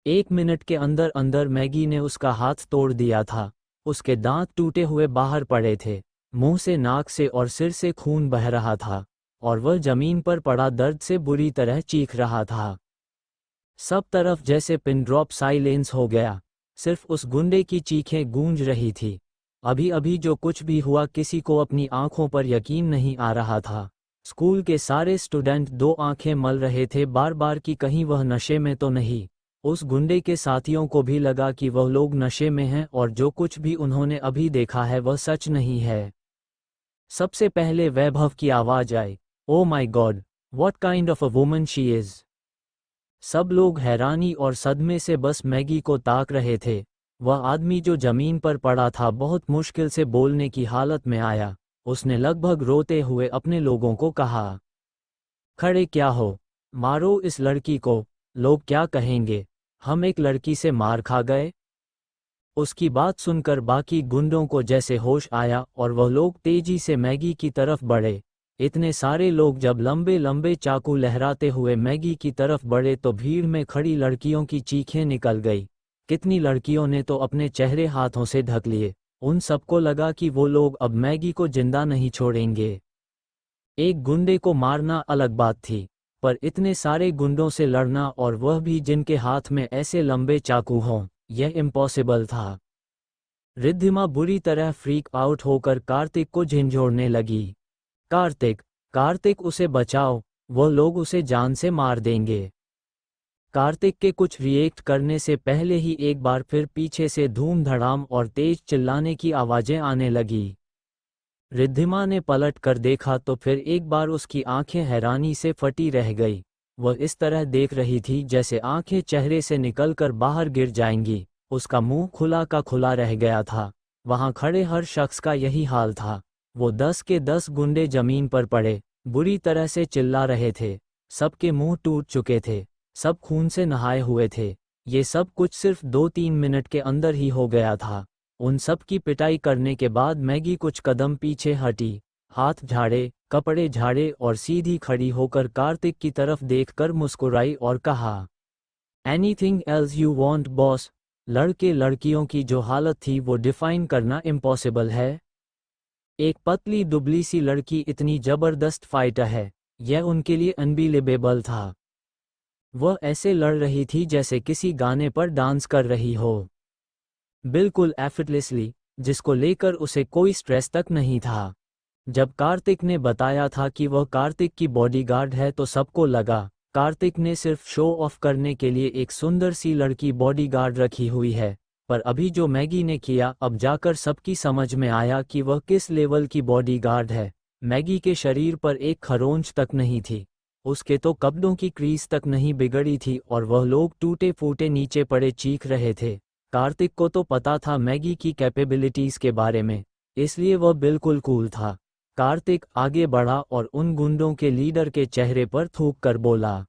1 मिनट के अंदर अंदर मैगी ने उसका हाथ तोड़ दिया था। उसके दांत टूटे हुए बाहर पड़े थे, मुंह से, नाक से और सिर से खून बह रहा था, और वह जमीन पर पड़ा दर्द से बुरी तरह चीख रहा था। सब तरफ जैसे पिन ड्रॉप साइलेंस हो गया, सिर्फ उस गुंडे की चीखें गूंज रही थी। अभी अभी जो कुछ भी हुआ किसी को अपनी आंखों पर यकीन नहीं आ रहा था। स्कूल के सारे स्टूडेंट दो आंखें मल रहे थे बार बार कि कहीं वह नशे में तो नहीं। उस गुंडे के साथियों को भी लगा कि वह लोग नशे में हैं और जो कुछ भी उन्होंने अभी देखा है वह सच नहीं है। सबसे पहले वैभव की आवाज आई, oh my god, what kind of a woman she is. सब लोग हैरानी और सदमे से बस मैगी को ताक रहे थे। वह आदमी जो जमीन पर पड़ा था बहुत मुश्किल से बोलने की हालत में आया। उसने लगभग रोते हुए अपने लोगों को कहा, खड़े क्या हो, मारो इस लड़की को, लोग क्या कहेंगे, हम एक लड़की से मार खा गए। उसकी बात सुनकर बाकी गुंडों को जैसे होश आया और वह लोग तेजी से मैगी की तरफ बढ़े। इतने सारे लोग जब लंबे लंबे चाकू लहराते हुए मैगी की तरफ बढ़े तो भीड़ में खड़ी लड़कियों की चीखें निकल गई। कितनी लड़कियों ने तो अपने चेहरे हाथों से ढक लिए। उन सबको लगा कि वो लोग अब मैगी को जिंदा नहीं छोड़ेंगे। एक गुंडे को मारना अलग बात थी, पर इतने सारे गुंडों से लड़ना और वह भी जिनके हाथ में ऐसे लंबे चाकू हों, यह इम्पॉसिबल था। रिद्धिमा बुरी तरह फ्रीक आउट होकर कार्तिक को झिंझोड़ने लगी। कार्तिक, कार्तिक उसे बचाओ, वो लोग उसे जान से मार देंगे। कार्तिक के कुछ रिएक्ट करने से पहले ही एक बार फिर पीछे से धूम धड़ाम और तेज चिल्लाने की आवाजें आने लगी। रिद्धिमा ने पलट कर देखा तो फिर एक बार उसकी आंखें हैरानी से फटी रह गई। वह इस तरह देख रही थी जैसे आंखें चेहरे से निकलकर बाहर गिर जाएंगी। उसका मुंह खुला का खुला रह गया था। वहां खड़े हर शख्स का यही हाल था। वो 10 के 10 गुंडे जमीन पर पड़े, बुरी तरह से चिल्ला रहे थे। सबके मुंह टूट चुके थे, सब खून से नहाए हुए थे। ये सब कुछ सिर्फ 2-3 मिनट के अंदर ही हो गया था। उन सब की पिटाई करने के बाद मैगी कुछ कदम पीछे हटी, हाथ झाड़े, कपड़े झाड़े और सीधी खड़ी होकर कार्तिक की तरफ देखकर मुस्कुराई और कहा, anything else you want boss. लड़के लड़कियों की जो हालत थी वो डिफाइन करना इम्पॉसिबल है। एक पतली दुबली सी लड़की इतनी जबरदस्त फाइटर है, यह उनके लिए अनबिलीवेबल था। वह ऐसे लड़ रही थी जैसे किसी गाने पर डांस कर रही हो, बिल्कुल एफर्टलेसली, जिसको लेकर उसे कोई स्ट्रेस तक नहीं था। जब कार्तिक ने बताया था कि वह कार्तिक की बॉडीगार्ड है तो सबको लगा कार्तिक ने सिर्फ शो ऑफ करने के लिए एक सुंदर सी लड़की बॉडीगार्ड रखी हुई है। पर अभी जो मैगी ने किया अब जाकर सबकी समझ में आया कि वह किस लेवल की बॉडीगार्ड है। मैगी के शरीर पर एक खरोंच तक नहीं थी, उसके तो कपड़ों की क्रीज तक नहीं बिगड़ी थी और वह लोग टूटे फूटे नीचे पड़े चीख रहे थे। कार्तिक को तो पता था मैगी की कैपेबिलिटीज के बारे में, इसलिए वह बिल्कुल कूल था। कार्तिक आगे बढ़ा और उन गुंडों के लीडर के चेहरे पर थूक कर बोला,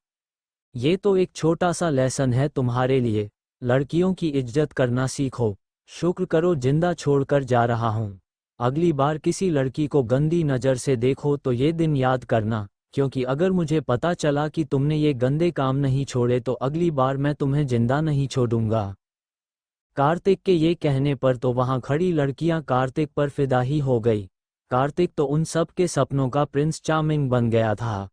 ये तो एक छोटा सा लेसन है तुम्हारे लिए, लड़कियों की इज्जत करना सीखो। शुक्र करो जिंदा छोड़कर जा रहा हूँ। अगली बार किसी लड़की को गंदी नज़र से देखो तो ये दिन याद करना, क्योंकि अगर मुझे पता चला कि तुमने ये गंदे काम नहीं छोड़े तो अगली बार मैं तुम्हें जिंदा नहीं छोड़ूंगा। कार्तिक के ये कहने पर तो वहां खड़ी लड़कियां कार्तिक पर फिदा ही हो गई। कार्तिक तो उन सब के सपनों का प्रिंस चार्मिंग बन गया था।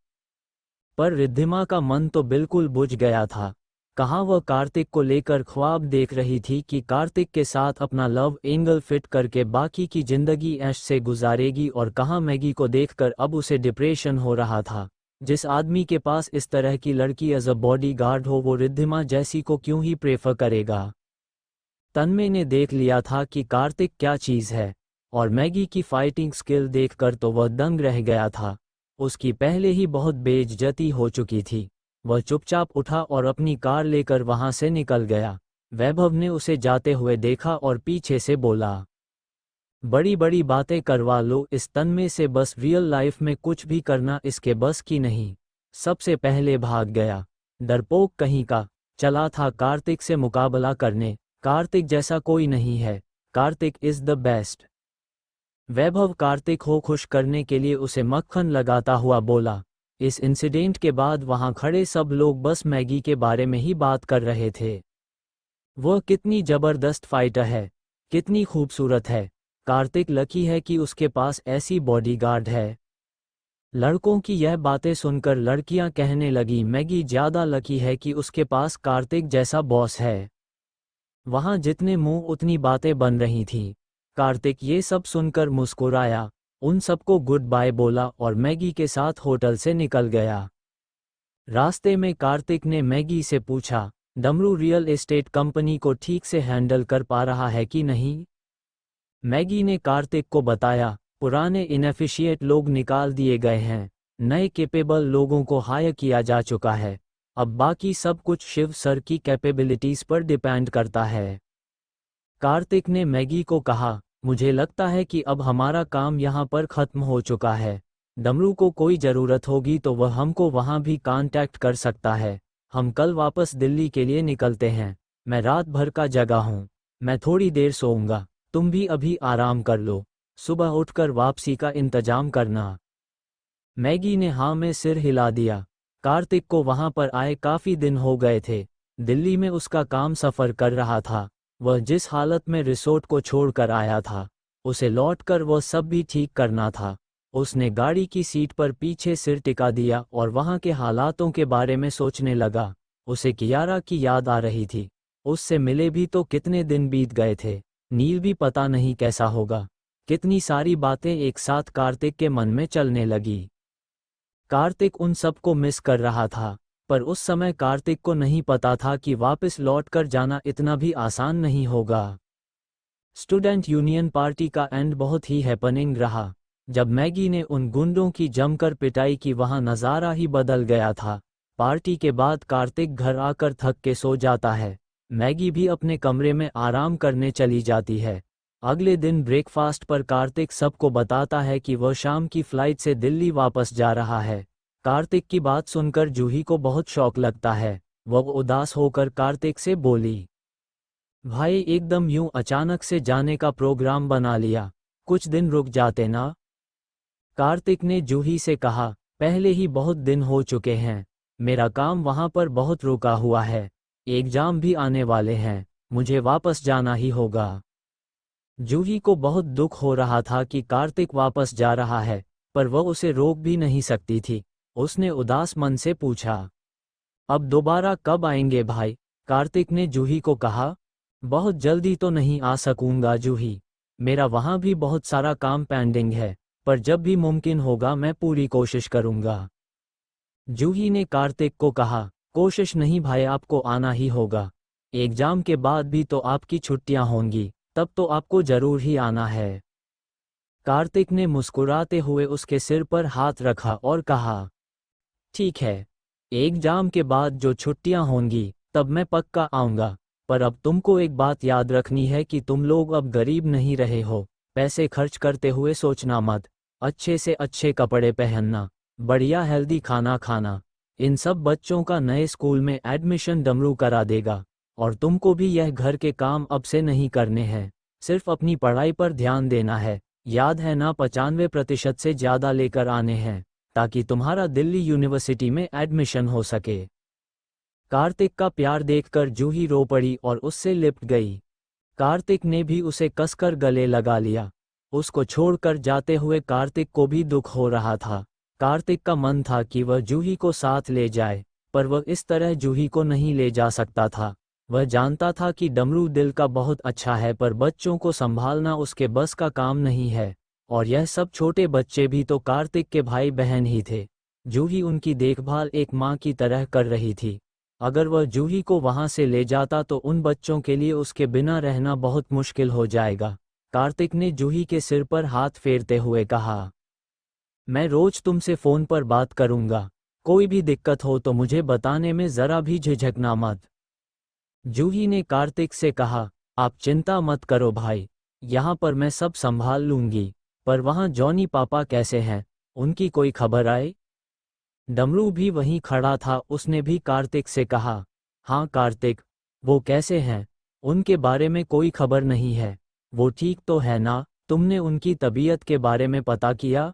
पर रिद्धिमा का मन तो बिल्कुल बुझ गया था। कहाँ वह कार्तिक को लेकर ख्वाब देख रही थी कि कार्तिक के साथ अपना लव एंगल फिट करके बाकी की जिंदगी ऐश से गुजारेगी, और कहाँ मैगी को देखकर अब उसे डिप्रेशन हो रहा था। जिस आदमी के पास इस तरह की लड़की एज अ बॉडी गार्ड हो वो रिद्धिमा जैसी को क्यों ही प्रेफर करेगा। तन्मय ने देख लिया था कि कार्तिक क्या चीज़ है, और मैगी की फाइटिंग स्किल देखकर तो वह दंग रह गया था। उसकी पहले ही बहुत बेइज्जती हो चुकी थी। वह चुपचाप उठा और अपनी कार लेकर वहां से निकल गया। वैभव ने उसे जाते हुए देखा और पीछे से बोला, बड़ी बड़ी बातें करवा लो इस तन्मय से, बस रियल लाइफ में कुछ भी करना इसके बस की नहीं। सबसे पहले भाग गया, डरपोक कहीं का। चला था कार्तिक से मुकाबला करने। कार्तिक जैसा कोई नहीं है, कार्तिक इज द बेस्ट। वैभव कार्तिक को खुश करने के लिए उसे मक्खन लगाता हुआ बोला। इस इंसिडेंट के बाद वहां खड़े सब लोग बस मैगी के बारे में ही बात कर रहे थे। वह कितनी जबरदस्त फाइटर है, कितनी खूबसूरत है। कार्तिक लकी है कि उसके पास ऐसी बॉडीगार्ड है। लड़कों की यह बातें सुनकर लड़कियां कहने लगी मैगी ज्यादा लकी है कि उसके पास कार्तिक जैसा बॉस है। वहां जितने मुंह उतनी बातें बन रही थीं। कार्तिक ये सब सुनकर मुस्कुराया, उन सबको गुड बाय बोला और मैगी के साथ होटल से निकल गया। रास्ते में कार्तिक ने मैगी से पूछा, डमरू रियल एस्टेट कंपनी को ठीक से हैंडल कर पा रहा है कि नहीं? मैगी ने कार्तिक को बताया, पुराने इनएफिशिएंट लोग निकाल दिए गए हैं, नए कैपेबल लोगों को हायर किया जा चुका है, अब बाकी सब कुछ शिव सर की कैपेबिलिटीज पर डिपेंड करता है। कार्तिक ने मैगी को कहा, मुझे लगता है कि अब हमारा काम यहाँ पर ख़त्म हो चुका है। डमरू को कोई ज़रूरत होगी तो वह हमको वहाँ भी कांटेक्ट कर सकता है। हम कल वापस दिल्ली के लिए निकलते हैं। मैं रात भर का जगा हूँ। मैं थोड़ी देर सोऊंगा, तुम भी अभी आराम कर लो, सुबह उठकर वापसी का इंतजाम करना। मैगी ने हाँ में सिर हिला दिया। कार्तिक को वहाँ पर आए काफ़ी दिन हो गए थे। दिल्ली में उसका काम सफ़र कर रहा था। वह जिस हालत में रिसोर्ट को छोड़कर आया था, उसे लौटकर वह सब भी ठीक करना था। उसने गाड़ी की सीट पर पीछे सिर टिका दिया और वहाँ के हालातों के बारे में सोचने लगा। उसे कियारा की याद आ रही थी। उससे मिले भी तो कितने दिन बीत गए थे। नील भी पता नहीं कैसा होगा। कितनी सारी बातें एक साथ कार्तिक के मन में चलने लगी। कार्तिक उन सबको मिस कर रहा था, पर उस समय कार्तिक को नहीं पता था कि वापस लौटकर जाना इतना भी आसान नहीं होगा। स्टूडेंट यूनियन पार्टी का एंड बहुत ही हैपनिंग रहा। जब मैगी ने उन गुंडों की जमकर पिटाई की, वहां नज़ारा ही बदल गया था। पार्टी के बाद कार्तिक घर आकर थक के सो जाता है। मैगी भी अपने कमरे में आराम करने चली जाती है। अगले दिन ब्रेकफास्ट पर कार्तिक सबको बताता है कि वह शाम की फ्लाइट से दिल्ली वापस जा रहा है। कार्तिक की बात सुनकर जूही को बहुत शौक लगता है। वह उदास होकर कार्तिक से बोली, भाई एकदम यूं अचानक से जाने का प्रोग्राम बना लिया, कुछ दिन रुक जाते ना? कार्तिक ने जूही से कहा, पहले ही बहुत दिन हो चुके हैं, मेरा काम वहां पर बहुत रुका हुआ है, एग्जाम भी आने वाले हैं, मुझे वापस जाना ही होगा। जूही को बहुत दुख हो रहा था कि कार्तिक वापस जा रहा है, पर वह उसे रोक भी नहीं सकती थी। उसने उदास मन से पूछा, अब दोबारा कब आएंगे भाई? कार्तिक ने जूही को कहा, बहुत जल्दी तो नहीं आ सकूंगा जूही, मेरा वहाँ भी बहुत सारा काम पेंडिंग है, पर जब भी मुमकिन होगा मैं पूरी कोशिश करूंगा। जूही ने कार्तिक को कहा, कोशिश नहीं भाई, आपको आना ही होगा। एग्जाम के बाद भी तो आपकी छुट्टियां होंगी, तब तो आपको जरूर ही आना है। कार्तिक ने मुस्कुराते हुए उसके सिर पर हाथ रखा और कहा, ठीक है, एग्जाम के बाद जो छुट्टियां होंगी तब मैं पक्का आऊंगा, पर अब तुमको एक बात याद रखनी है कि तुम लोग अब गरीब नहीं रहे हो। पैसे खर्च करते हुए सोचना मत, अच्छे से अच्छे कपड़े पहनना, बढ़िया हेल्दी खाना खाना। इन सब बच्चों का नए स्कूल में एडमिशन डमरू करा देगा, और तुमको भी यह घर के काम अब से नहीं करने हैं, सिर्फ अपनी पढ़ाई पर ध्यान देना है। याद है ना, 95% से ज़्यादा लेकर आने हैं, ताकि तुम्हारा दिल्ली यूनिवर्सिटी में एडमिशन हो सके। कार्तिक का प्यार देखकर जूही रो पड़ी और उससे लिपट गई। कार्तिक ने भी उसे कसकर गले लगा लिया। उसको छोड़कर जाते हुए कार्तिक को भी दुख हो रहा था। कार्तिक का मन था कि वह जूही को साथ ले जाए, पर वह इस तरह जूही को नहीं ले जा सकता था। वह जानता था कि डमरू दिल का बहुत अच्छा है, पर बच्चों को संभालना उसके बस का काम नहीं है, और यह सब छोटे बच्चे भी तो कार्तिक के भाई बहन ही थे। जूही उनकी देखभाल एक माँ की तरह कर रही थी। अगर वह जूही को वहां से ले जाता तो उन बच्चों के लिए उसके बिना रहना बहुत मुश्किल हो जाएगा। कार्तिक ने जूही के सिर पर हाथ फेरते हुए कहा, मैं रोज तुमसे फ़ोन पर बात करूंगा, कोई भी दिक्कत हो तो मुझे बताने में ज़रा भी झिझकना मत। जूही ने कार्तिक से कहा, आप चिंता मत करो भाई, यहाँ पर मैं सब संभाल लूंगी। पर वहाँ जॉनी पापा कैसे हैं, उनकी कोई खबर आई? डमरू भी वहीं खड़ा था, उसने भी कार्तिक से कहा, हाँ कार्तिक, वो कैसे हैं? उनके बारे में कोई खबर नहीं है, वो ठीक तो है ना? तुमने उनकी तबीयत के बारे में पता किया?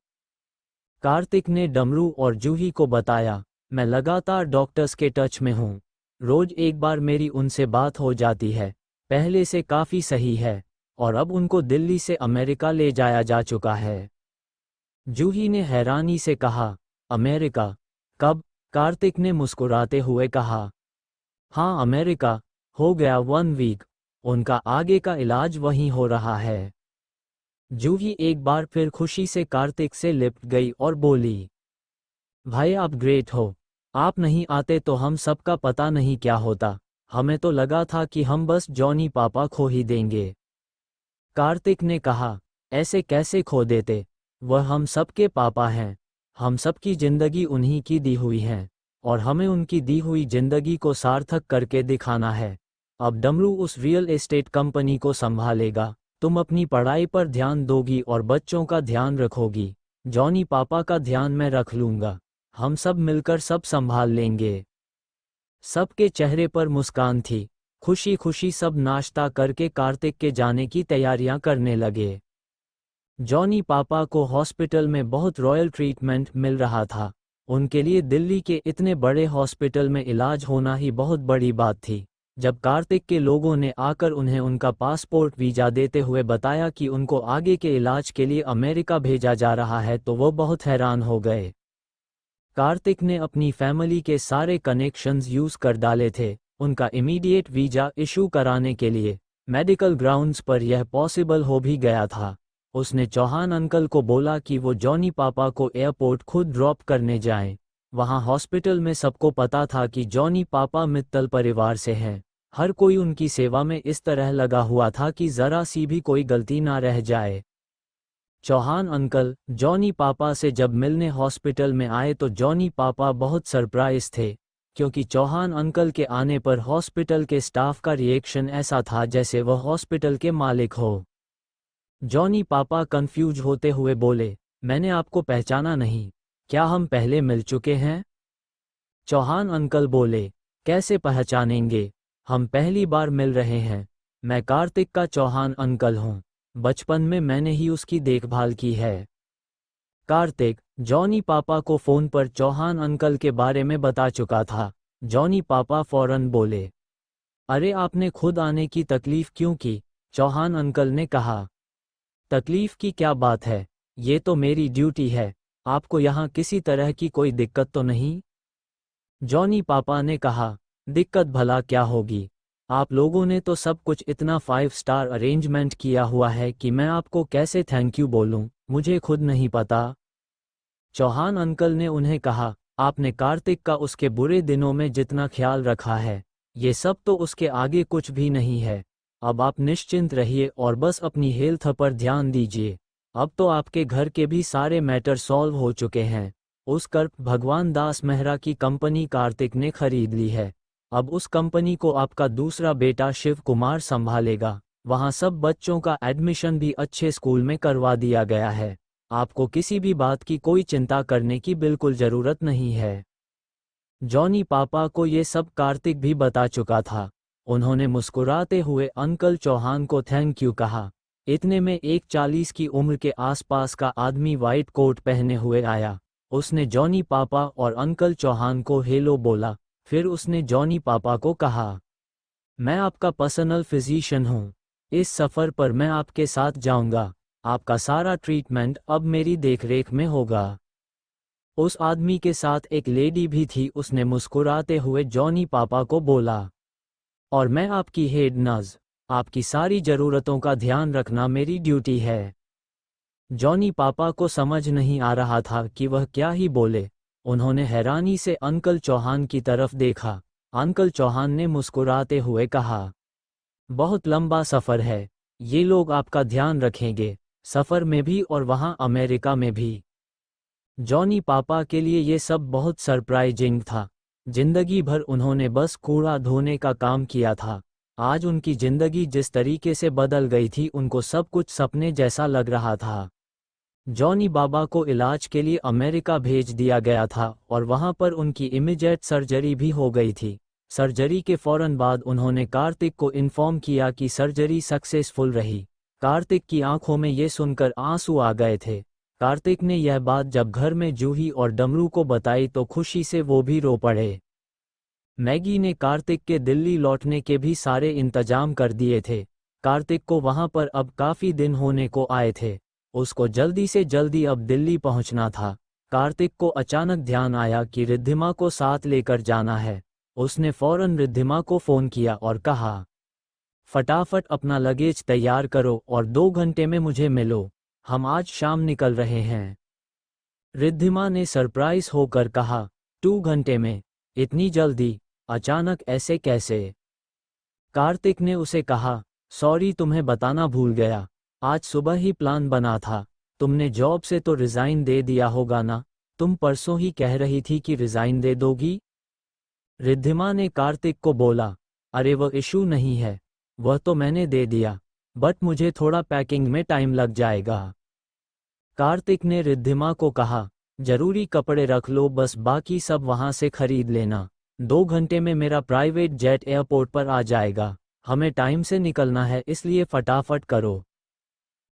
कार्तिक ने डमरू और जूही को बताया, मैं लगातार डॉक्टर्स के टच में हूँ, रोज एक बार मेरी उनसे बात हो जाती है, पहले से काफ़ी सही है, और अब उनको दिल्ली से अमेरिका ले जाया जा चुका है। जूही ने हैरानी से कहा, अमेरिका? कब? कार्तिक ने मुस्कुराते हुए कहा, हाँ अमेरिका, हो गया 1 वीक, उनका आगे का इलाज वहीं हो रहा है। जूही एक बार फिर खुशी से कार्तिक से लिपट गई और बोली, भाई आप ग्रेट हो। आप नहीं आते तो हम सबका पता नहीं क्या होता। हमें तो लगा था कि हम बस जॉनी पापा खो ही देंगे। कार्तिक ने कहा, ऐसे कैसे खो देते? वह हम सबके पापा हैं। हम सबकी जिंदगी उन्हीं की दी हुई है और हमें उनकी दी हुई जिंदगी को सार्थक करके दिखाना है। अब डमरू उस रियल एस्टेट कंपनी को संभालेगा, तुम अपनी पढ़ाई पर ध्यान दोगी और बच्चों का ध्यान रखोगी। जॉनी पापा का ध्यान मैं रख लूंगा। हम सब मिलकर सब संभाल लेंगे। सबके चेहरे पर मुस्कान थी। खुशी खुशी सब नाश्ता करके कार्तिक के जाने की तैयारियां करने लगे। जॉनी पापा को हॉस्पिटल में बहुत रॉयल ट्रीटमेंट मिल रहा था। उनके लिए दिल्ली के इतने बड़े हॉस्पिटल में इलाज होना ही बहुत बड़ी बात थी। जब कार्तिक के लोगों ने आकर उन्हें उनका पासपोर्ट वीजा देते हुए बताया कि उनको आगे के इलाज के लिए अमेरिका भेजा जा रहा है तो वो बहुत हैरान हो गए। कार्तिक ने अपनी फैमिली के सारे कनेक्शंस यूज कर डाले थे उनका इमीडिएट वीजा इशू कराने के लिए। मेडिकल ग्राउंड्स पर यह पॉसिबल हो भी गया था। उसने चौहान अंकल को बोला कि वो जॉनी पापा को एयरपोर्ट खुद ड्रॉप करने जाएं। वहां हॉस्पिटल में सबको पता था कि जॉनी पापा मित्तल परिवार से हैं। हर कोई उनकी सेवा में इस तरह लगा हुआ था कि जरा सी भी कोई गलती ना रह जाए। चौहान अंकल जॉनी पापा से जब मिलने हॉस्पिटल में आए तो जॉनी पापा बहुत सरप्राइज थे, क्योंकि चौहान अंकल के आने पर हॉस्पिटल के स्टाफ का रिएक्शन ऐसा था जैसे वह हॉस्पिटल के मालिक हो। जॉनी पापा कंफ्यूज होते हुए बोले, मैंने आपको पहचाना नहीं, क्या हम पहले मिल चुके हैं? चौहान अंकल बोले, कैसे पहचानेंगे, हम पहली बार मिल रहे हैं। मैं कार्तिक का चौहान अंकल हूँ। बचपन में मैंने ही उसकी देखभाल की है। कार्तिक जॉनी पापा को फोन पर चौहान अंकल के बारे में बता चुका था। जॉनी पापा फौरन बोले, अरे आपने खुद आने की तकलीफ क्यों की? चौहान अंकल ने कहा, तकलीफ की क्या बात है, ये तो मेरी ड्यूटी है। आपको यहाँ किसी तरह की कोई दिक्कत तो नहीं? जॉनी पापा ने कहा, दिक्कत भला क्या होगी? आप लोगों ने तो सब कुछ इतना 5 स्टार अरेंजमेंट किया हुआ है कि मैं आपको कैसे थैंक यू बोलूं, मुझे खुद नहीं पता। चौहान अंकल ने उन्हें कहा, आपने कार्तिक का उसके बुरे दिनों में जितना ख्याल रखा है, ये सब तो उसके आगे कुछ भी नहीं है। अब आप निश्चिंत रहिए और बस अपनी हेल्थ पर ध्यान दीजिए। अब तो आपके घर के भी सारे मैटर सॉल्व हो चुके हैं। उस कर्प भगवान दास मेहरा की कंपनी कार्तिक ने खरीद ली है। अब उस कंपनी को आपका दूसरा बेटा शिव कुमार संभालेगा। वहाँ सब बच्चों का एडमिशन भी अच्छे स्कूल में करवा दिया गया है। आपको किसी भी बात की कोई चिंता करने की बिल्कुल ज़रूरत नहीं है। जॉनी पापा को ये सब कार्तिक भी बता चुका था। उन्होंने मुस्कुराते हुए अंकल चौहान को थैंक यू कहा। इतने में एक 40 की उम्र के आसपास का आदमी वाइट कोट पहने हुए आया। उसने जॉनी पापा और अंकल चौहान को हेलो बोला। फिर उसने जॉनी पापा को कहा, मैं आपका पर्सनल फिजिशियन हूँ। इस सफ़र पर मैं आपके साथ जाऊंगा। आपका सारा ट्रीटमेंट अब मेरी देखरेख में होगा। उस आदमी के साथ एक लेडी भी थी। उसने मुस्कुराते हुए जॉनी पापा को बोला, और मैं आपकी हेड नर्स, आपकी सारी ज़रूरतों का ध्यान रखना मेरी ड्यूटी है। जॉनी पापा को समझ नहीं आ रहा था कि वह क्या ही बोले। उन्होंने हैरानी से अंकल चौहान की तरफ देखा। अंकल चौहान ने मुस्कुराते हुए कहा, बहुत लंबा सफ़र है, ये लोग आपका ध्यान रखेंगे, सफ़र में भी और वहाँ अमेरिका में भी। जॉनी पापा के लिए ये सब बहुत सरप्राइजिंग था। जिंदगी भर उन्होंने बस कूड़ा धोने का काम किया था। आज उनकी जिंदगी जिस तरीके से बदल गई थी, उनको सब कुछ सपने जैसा लग रहा था। जॉनी बाबा को इलाज के लिए अमेरिका भेज दिया गया था और वहां पर उनकी इमीडिएट सर्जरी भी हो गई थी। सर्जरी के फौरन बाद उन्होंने कार्तिक को इन्फॉर्म किया कि सर्जरी सक्सेसफुल रही। कार्तिक की आंखों में ये सुनकर आंसू आ गए थे। कार्तिक ने यह बात जब घर में जूही और डमरू को बताई तो खुशी से वो भी रो पड़े। मैगी ने कार्तिक के दिल्ली लौटने के भी सारे इंतजाम कर दिए थे। कार्तिक को वहां पर अब काफ़ी दिन होने को आए थे। उसको जल्दी से जल्दी अब दिल्ली पहुंचना था। कार्तिक को अचानक ध्यान आया कि रिद्धिमा को साथ लेकर जाना है। उसने फौरन रिद्धिमा को फ़ोन किया और कहा, फटाफट अपना लगेज तैयार करो और 2 घंटे में मुझे मिलो। हम आज शाम निकल रहे हैं। रिद्धिमा ने सरप्राइज होकर कहा, 2 घंटे में? इतनी जल्दी? अचानक ऐसे कैसे? कार्तिक ने उसे कहा, सॉरी तुम्हें बताना भूल गया, आज सुबह ही प्लान बना था। तुमने जॉब से तो रिज़ाइन दे दिया होगा ना? तुम परसों ही कह रही थी कि रिज़ाइन दे दोगी। रिद्धिमा ने कार्तिक को बोला, अरे वह इशू नहीं है, वह तो मैंने दे दिया, बट मुझे थोड़ा पैकिंग में टाइम लग जाएगा। कार्तिक ने रिद्धिमा को कहा, जरूरी कपड़े रख लो, बस बाकी सब वहां से खरीद लेना। 2 घंटे में मेरा प्राइवेट जेट एयरपोर्ट पर आ जाएगा, हमें टाइम से निकलना है, इसलिए फटाफट करो।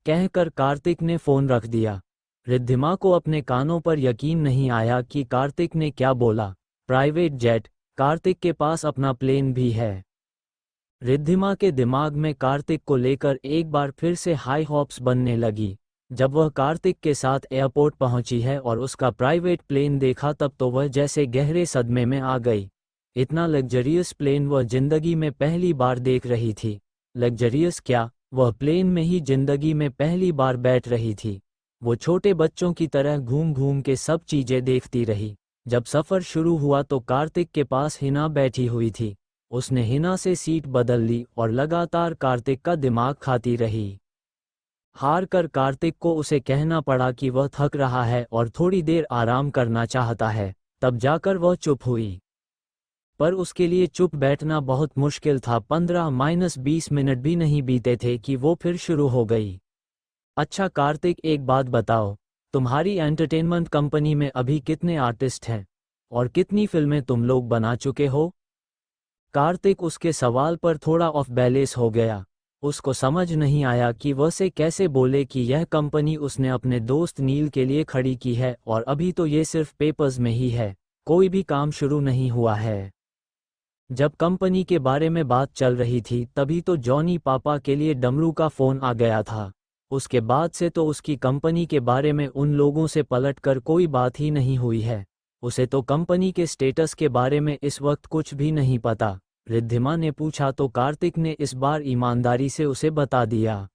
कहकर कार्तिक ने फोन रख दिया। रिद्धिमा को अपने कानों पर यकीन नहीं आया कि कार्तिक ने क्या बोला। Private jet? कार्तिक के पास अपना प्लेन भी है। रिद्धिमा के दिमाग में कार्तिक को लेकर एक बार फिर से हाई हॉप्स बनने लगी। जब वह कार्तिक के साथ एयरपोर्ट पहुंची है और उसका प्राइवेट प्लेन देखा, तब तो वह जैसे गहरे सदमे में आ गई। इतना लग्जरियस प्लेन वह जिंदगी में पहली बार देख रही थी। लग्जरियस क्या, वह प्लेन में ही जिंदगी में पहली बार बैठ रही थी। वो छोटे बच्चों की तरह घूम घूम के सब चीजें देखती रही। जब सफर शुरू हुआ तो कार्तिक के पास हिना बैठी हुई थी। उसने हिना से सीट बदल ली और लगातार कार्तिक का दिमाग खाती रही। हार कर कार्तिक को उसे कहना पड़ा कि वह थक रहा है और थोड़ी देर आराम करना चाहता है, तब जाकर वह चुप हुई। पर उसके लिए चुप बैठना बहुत मुश्किल था। 15-20 मिनट भी नहीं बीते थे कि वो फिर शुरू हो गई। अच्छा कार्तिक, एक बात बताओ, तुम्हारी एंटरटेनमेंट कंपनी में अभी कितने आर्टिस्ट हैं और कितनी फिल्में तुम लोग बना चुके हो? कार्तिक उसके सवाल पर थोड़ा ऑफ बैलेंस हो गया। उसको समझ नहीं आया कि वह से कैसे बोले कि यह कंपनी उसने अपने दोस्त नील के लिए खड़ी की है और अभी तो ये सिर्फ पेपर्स में ही है, कोई भी काम शुरू नहीं हुआ है। जब कंपनी के बारे में बात चल रही थी तभी तो जॉनी पापा के लिए डमरू का फोन आ गया था। उसके बाद से तो उसकी कंपनी के बारे में उन लोगों से पलटकर कोई बात ही नहीं हुई है। उसे तो कंपनी के स्टेटस के बारे में इस वक्त कुछ भी नहीं पता। रिद्धिमा ने पूछा तो कार्तिक ने इस बार ईमानदारी से उसे बता दिया।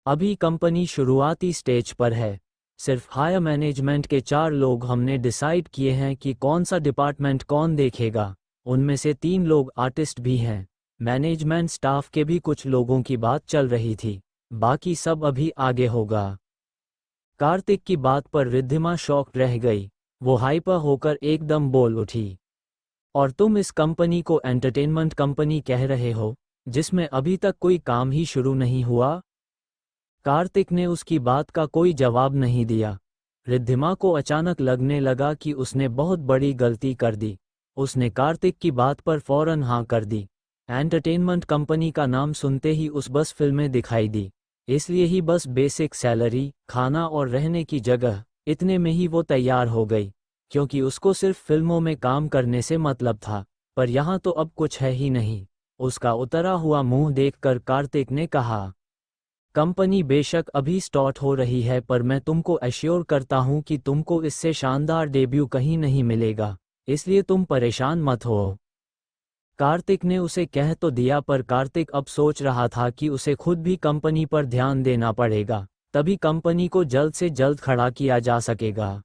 अभी कंपनी शुरुआती स्टेज पर है, सिर्फ हायर मैनेजमेंट के 4 लोग हमने डिसाइड किए हैं कि कौन सा डिपार्टमेंट कौन देखेगा। उनमें से 3 लोग आर्टिस्ट भी हैं। मैनेजमेंट स्टाफ के भी कुछ लोगों की बात चल रही थी, बाकी सब अभी आगे होगा। कार्तिक की बात पर रिद्धिमा शॉक्ड रह गई। वो हाइपर होकर एकदम बोल उठी, और तुम इस कंपनी को एंटरटेनमेंट कंपनी कह रहे हो जिसमें अभी तक कोई काम ही शुरू नहीं हुआ? कार्तिक ने उसकी बात का कोई जवाब नहीं दिया। रिद्धिमा को अचानक लगने लगा कि उसने बहुत बड़ी गलती कर दी। उसने कार्तिक की बात पर फौरन हाँ कर दी। एंटरटेनमेंट कंपनी का नाम सुनते ही उस बस फिल्में दिखाई दी, इसलिए ही बस बेसिक सैलरी, खाना और रहने की जगह, इतने में ही वो तैयार हो गई, क्योंकि उसको सिर्फ फिल्मों में काम करने से मतलब था। पर यहाँ तो अब कुछ है ही नहीं। उसका उतरा हुआ मुंह देखकर कार्तिक ने कहा, कंपनी बेशक अभी स्टार्ट हो रही है, पर मैं तुमको एश्योर करता हूँ कि तुमको इससे शानदार डेब्यू कहीं नहीं मिलेगा, इसलिए तुम परेशान मत हो। कार्तिक ने उसे कह तो दिया, पर कार्तिक अब सोच रहा था कि उसे खुद भी कंपनी पर ध्यान देना पड़ेगा, तभी कंपनी को जल्द से जल्द खड़ा किया जा सकेगा।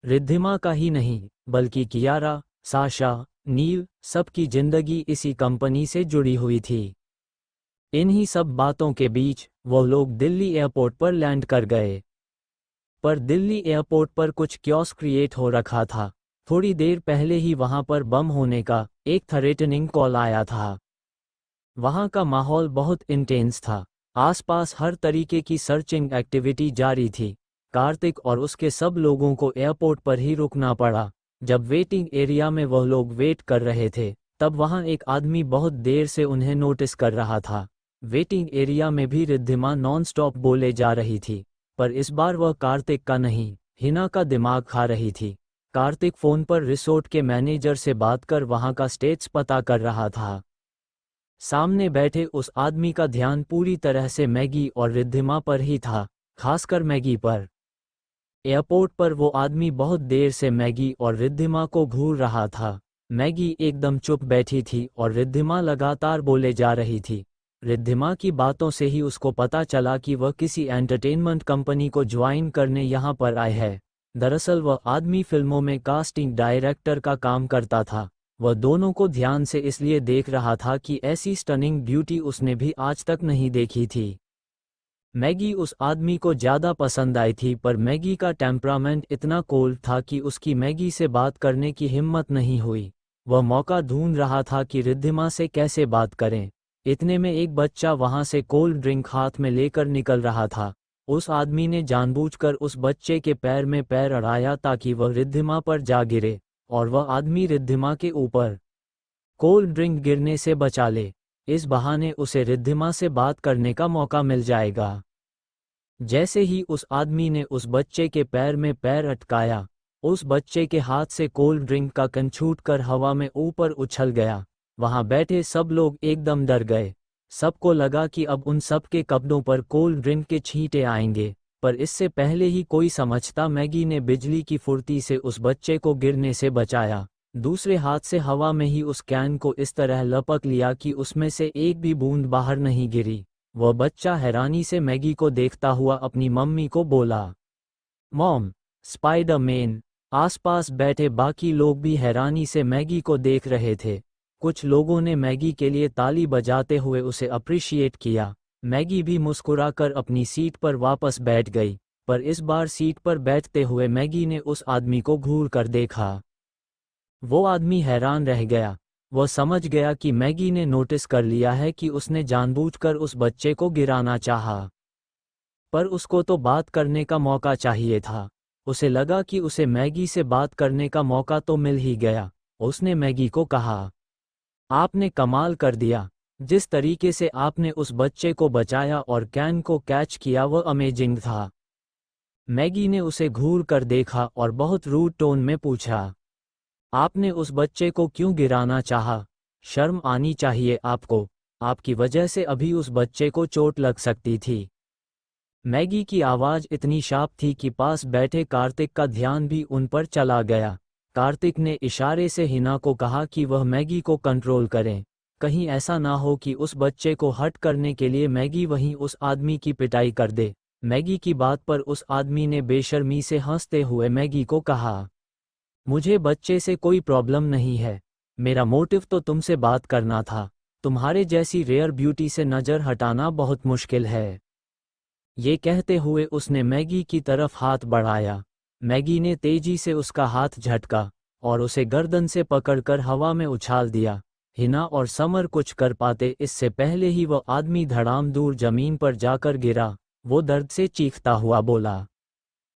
रिद्धिमा का ही नहीं, बल्कि कियारा, साशा, नील, सबकी जिंदगी इसी कंपनी से जुड़ी हुई थी। इन्हीं सब बातों के बीच वो लोग दिल्ली एयरपोर्ट पर लैंड कर गए। पर दिल्ली एयरपोर्ट पर कुछ क्योस क्रिएट हो रखा था। थोड़ी देर पहले ही वहां पर बम होने का एक थ्रेटनिंग कॉल आया था। वहां का माहौल बहुत इंटेंस था। आसपास हर तरीके की सर्चिंग एक्टिविटी जारी थी। कार्तिक और उसके सब लोगों को एयरपोर्ट पर ही रुकना पड़ा। जब वेटिंग एरिया में वह लोग वेट कर रहे थे, तब वहां एक आदमी बहुत देर से उन्हें नोटिस कर रहा था। वेटिंग एरिया में भी रिद्धिमा नॉन स्टॉप बोले जा रही थी, पर इस बार वह कार्तिक का नहीं, हिना का दिमाग खा रही थी। कार्तिक फोन पर रिसोर्ट के मैनेजर से बात कर वहां का स्टेटस पता कर रहा था। सामने बैठे उस आदमी का ध्यान पूरी तरह से मैगी और रिद्धिमा पर ही था, खासकर मैगी पर। एयरपोर्ट पर वो आदमी बहुत देर से मैगी और रिद्धिमा को घूर रहा था। मैगी एकदम चुप बैठी थी और रिद्धिमा लगातार बोले जा रही थी। रिद्धिमा की बातों से ही उसको पता चला कि वह किसी एंटरटेनमेंट कंपनी को ज्वाइन करने यहाँ पर आए है। दरअसल वह आदमी फिल्मों में कास्टिंग डायरेक्टर का काम करता था। वह दोनों को ध्यान से इसलिए देख रहा था कि ऐसी स्टनिंग ब्यूटी उसने भी आज तक नहीं देखी थी। मैगी उस आदमी को ज़्यादा पसंद आई थी, पर मैगी का टेम्परामेंट इतना कोल्ड था कि उसकी मैगी से बात करने की हिम्मत नहीं हुई। वह मौका ढूंढ रहा था कि रिद्धिमा से कैसे बात करें। इतने में एक बच्चा वहां से कोल्ड ड्रिंक हाथ में लेकर निकल रहा था। उस आदमी ने जानबूझकर उस बच्चे के पैर में पैर अड़ाया ताकि वह रिद्धिमा पर जा गिरे, और वह आदमी रिद्धिमा के ऊपर कोल्ड ड्रिंक गिरने से बचा ले। इस बहाने उसे रिद्धिमा से बात करने का मौका मिल जाएगा। जैसे ही उस आदमी ने उस बच्चे के पैर में पैर अटकाया, उस बच्चे के हाथ से कोल्ड ड्रिंक का कण छूटकर हवा में ऊपर उछल गया। वहां बैठे सब लोग एकदम डर गए। सबको लगा कि अब उन सब के कपड़ों पर कोल्ड ड्रिंक के छींटे आएंगे, पर इससे पहले ही कोई समझता मैगी ने बिजली की फुर्ती से उस बच्चे को गिरने से बचाया। दूसरे हाथ से हवा में ही उस कैन को इस तरह लपक लिया कि उसमें से एक भी बूंद बाहर नहीं गिरी। वह बच्चा हैरानी से मैगी को देखता हुआ अपनी मम्मी को बोला, मॉम, स्पाइडरमैन। आसपास बैठे बाकी लोग भी हैरानी से मैगी को देख रहे थे। कुछ लोगों ने मैगी के लिए ताली बजाते हुए उसे अप्रिशिएट किया। मैगी भी मुस्कुराकर अपनी सीट पर वापस बैठ गई, पर इस बार सीट पर बैठते हुए मैगी ने उस आदमी को घूर कर देखा। वो आदमी हैरान रह गया। वह समझ गया कि मैगी ने नोटिस कर लिया है कि उसने जानबूझकर उस बच्चे को गिराना चाहा। पर उसको तो बात करने का मौका चाहिए था। उसे लगा कि उसे मैगी से बात करने का मौका तो मिल ही गया। उसने मैगी को कहा, आपने कमाल कर दिया। जिस तरीके से आपने उस बच्चे को बचाया और कैन को कैच किया वह अमेजिंग था। मैगी ने उसे घूर कर देखा और बहुत रूड टोन में पूछा, आपने उस बच्चे को क्यों गिराना चाहा? शर्म आनी चाहिए आपको। आपकी वजह से अभी उस बच्चे को चोट लग सकती थी। मैगी की आवाज़ इतनी शार्प थी कि पास बैठे कार्तिक का ध्यान भी उन पर चला गया। कार्तिक ने इशारे से हिना को कहा कि वह मैगी को कंट्रोल करें। कहीं ऐसा ना हो कि उस बच्चे को हर्ट करने के लिए मैगी वहीं उस आदमी की पिटाई कर दे। मैगी की बात पर उस आदमी ने बेशर्मी से हंसते हुए मैगी को कहा, मुझे बच्चे से कोई प्रॉब्लम नहीं है। मेरा मोटिव तो तुमसे बात करना था। तुम्हारे जैसी रेयर ब्यूटी से नज़र हटाना बहुत मुश्किल है। ये कहते हुए उसने मैगी की तरफ हाथ बढ़ाया। मैगी ने तेजी से उसका हाथ झटका और उसे गर्दन से पकड़कर हवा में उछाल दिया। हिना और समर कुछ कर पाते इससे पहले ही वह आदमी धड़ाम दूर जमीन पर जाकर गिरा। वो दर्द से चीखता हुआ बोला,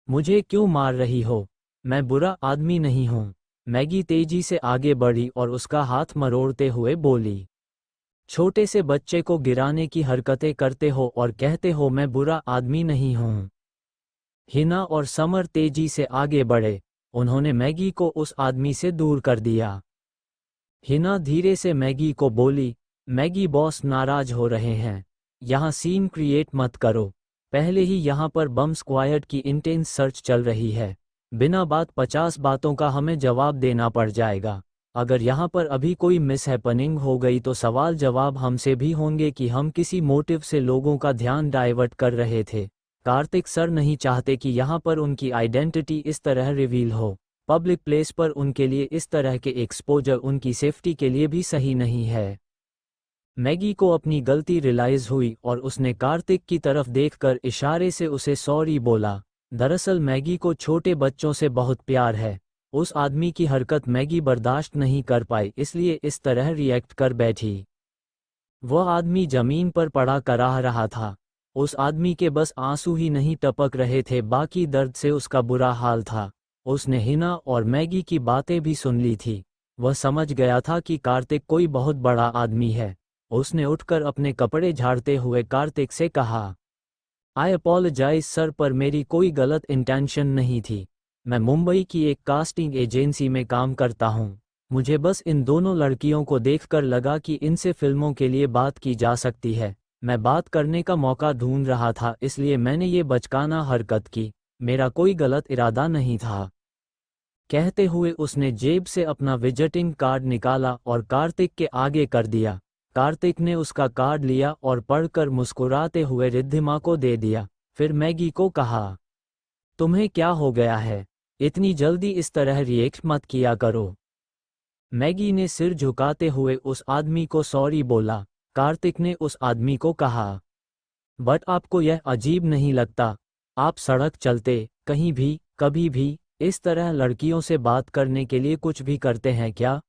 मुझे क्यों मार रही हो? मैं बुरा आदमी नहीं हूँ। मैगी तेजी से आगे बढ़ी और उसका हाथ मरोड़ते हुए बोली, छोटे से बच्चे को गिराने की हरकतें करते हो और कहते हो मैं बुरा आदमी नहीं हूँ। हिना और समर तेजी से आगे बढ़े। उन्होंने मैगी को उस आदमी से दूर कर दिया। हिना धीरे से मैगी को बोली, मैगी बॉस नाराज हो रहे हैं। यहाँ सीन क्रिएट मत करो। पहले ही यहाँ पर बम स्क्वाड की इंटेंस सर्च चल रही है। बिना बात 50 बातों का हमें जवाब देना पड़ जाएगा। अगर यहाँ पर अभी कोई मिसहैपनिंग हो गई तो सवाल जवाब हमसे भी होंगे कि हम किसी मोटिव से लोगों का ध्यान डाइवर्ट कर रहे थे। कार्तिक सर नहीं चाहते कि यहाँ पर उनकी आइडेंटिटी इस तरह रिवील हो। पब्लिक प्लेस पर उनके लिए इस तरह के एक्सपोजर उनकी सेफ्टी के लिए भी सही नहीं है। मैगी को अपनी गलती रियलाइज हुई और उसने कार्तिक की तरफ देखकर इशारे से उसे सॉरी बोला। दरअसल मैगी को छोटे बच्चों से बहुत प्यार है। उस आदमी की हरकत मैगी बर्दाश्त नहीं कर पाई, इसलिए इस तरह रिएक्ट कर बैठी। वह आदमी जमीन पर पड़ा कराह रहा था। उस आदमी के बस आंसू ही नहीं टपक रहे थे, बाकी दर्द से उसका बुरा हाल था। उसने हिना और मैगी की बातें भी सुन ली थी। वह समझ गया था कि कार्तिक कोई बहुत बड़ा आदमी है। उसने उठकर अपने कपड़े झाड़ते हुए कार्तिक से कहा, आई अपोलोजाइज सर, पर मेरी कोई गलत इंटेंशन नहीं थी। मैं मुंबई की एक कास्टिंग एजेंसी में काम करता हूँ। मुझे बस इन दोनों लड़कियों को देखकर लगा कि इनसे फिल्मों के लिए बात की जा सकती है। मैं बात करने का मौका ढूंढ रहा था, इसलिए मैंने ये बचकाना हरकत की। मेरा कोई गलत इरादा नहीं था। कहते हुए उसने जेब से अपना विजिटिंग कार्ड निकाला और कार्तिक के आगे कर दिया। कार्तिक ने उसका कार्ड लिया और पढ़कर मुस्कुराते हुए रिद्धिमा को दे दिया। फिर मैगी को कहा, तुम्हें क्या हो गया है? इतनी जल्दी इस तरह रिएक्ट मत किया करो। मैगी ने सिर झुकाते हुए उस आदमी को सॉरी बोला। कार्तिक ने उस आदमी को कहा, बट आपको यह अजीब नहीं लगता? आप सड़क चलते, कहीं भी, कभी भी, इस तरह लड़कियों से बात करने के लिए कुछ भी करते हैं क्या?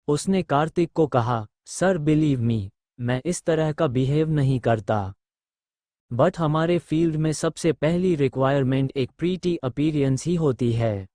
उसने कार्तिक को कहा, सर बिलीव मी, मैं इस तरह का बिहेव नहीं करता। बट हमारे फील्ड में सबसे पहली रिक्वायरमेंट एक प्रीटी अपीयरेंस ही होती है।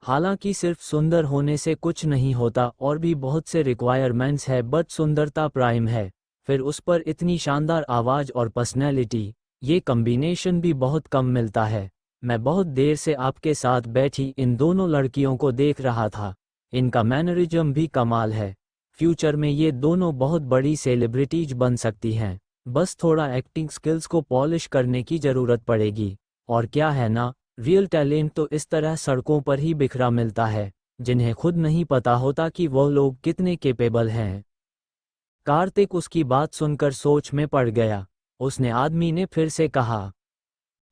हालांकि सिर्फ सुंदर होने से कुछ नहीं होता, और भी बहुत से रिक्वायरमेंट्स है, बट सुंदरता प्राइम है। फिर उस पर इतनी शानदार आवाज़ और पर्सनैलिटी, ये कम्बिनेशन भी बहुत कम मिलता है। मैं बहुत देर से आपके साथ बैठी इन दोनों लड़कियों को देख रहा था। इनका मैनरिज्म भी कमाल है। फ्यूचर में ये दोनों बहुत बड़ी सेलिब्रिटीज बन सकती हैं। बस थोड़ा एक्टिंग स्किल्स को पॉलिश करने की ज़रूरत पड़ेगी। और क्या है ना, रियल टैलेंट तो इस तरह सड़कों पर ही बिखरा मिलता है, जिन्हें खुद नहीं पता होता कि वो लोग कितने कैपेबल हैं। कार्तिक उसकी बात सुनकर सोच में पड़ गया। उसने आदमी ने फिर से कहा,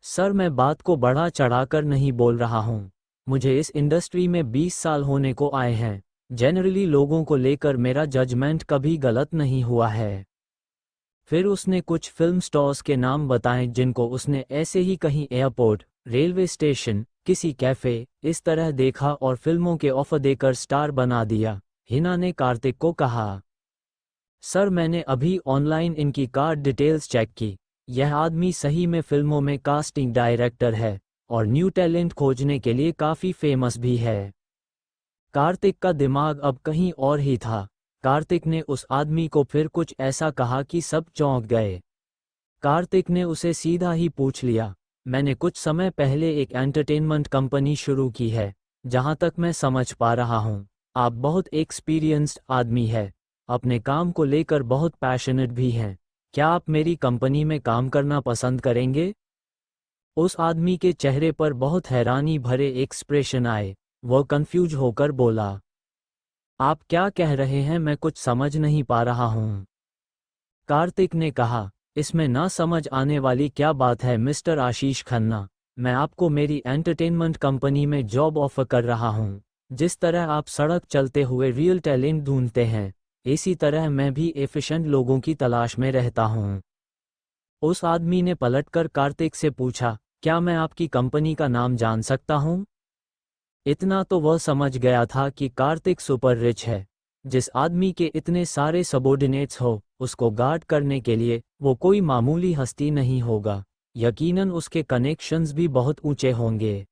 सर मैं बात को बढ़ा चढ़ाकर नहीं बोल रहा हूँ। मुझे इस इंडस्ट्री में 20 साल होने को आए हैं। जनरली लोगों को लेकर मेरा जजमेंट कभी गलत नहीं हुआ है। फिर उसने कुछ फिल्म स्टार्स के नाम बताए जिनको उसने ऐसे ही कहीं एयरपोर्ट, रेलवे स्टेशन, किसी कैफे, इस तरह देखा और फिल्मों के ऑफर देकर स्टार बना दिया। हिना ने कार्तिक को कहा, सर मैंने अभी ऑनलाइन इनकी कार्ड डिटेल्स चेक की। यह आदमी सही में फिल्मों में कास्टिंग डायरेक्टर है और न्यू टैलेंट खोजने के लिए काफ़ी फेमस भी है। कार्तिक का दिमाग अब कहीं और ही था। कार्तिक ने उस आदमी को फिर कुछ ऐसा कहा कि सब चौंक गए। कार्तिक ने उसे सीधा ही पूछ लिया, मैंने कुछ समय पहले एक एंटरटेनमेंट कंपनी शुरू की है। जहां तक मैं समझ पा रहा हूं, आप बहुत एक्सपीरियंस्ड आदमी है, अपने काम को लेकर बहुत पैशनेट भी हैं। क्या आप मेरी कंपनी में काम करना पसंद करेंगे? उस आदमी के चेहरे पर बहुत हैरानी भरे एक्सप्रेशन आए। वह कंफ्यूज होकर बोला, आप क्या कह रहे हैं? मैं कुछ समझ नहीं पा रहा हूं। कार्तिक ने कहा, इसमें ना समझ आने वाली क्या बात है मिस्टर आशीष खन्ना। मैं आपको मेरी एंटरटेनमेंट कंपनी में जॉब ऑफर कर रहा हूं। जिस तरह आप सड़क चलते हुए रियल टैलेंट ढूंढते हैं, इसी तरह मैं भी एफिशिएंट लोगों की तलाश में रहता हूं। उस आदमी ने पलटकर कार्तिक से पूछा, क्या मैं आपकी कंपनी का नाम जान सकता हूं? इतना तो वह समझ गया था कि कार्तिक सुपर रिच है। जिस आदमी के इतने सारे सबॉर्डिनेट्स हो, उसको गार्ड करने के लिए वो कोई मामूली हस्ती नहीं होगा। यकीनन उसके कनेक्शंस भी बहुत ऊंचे होंगे।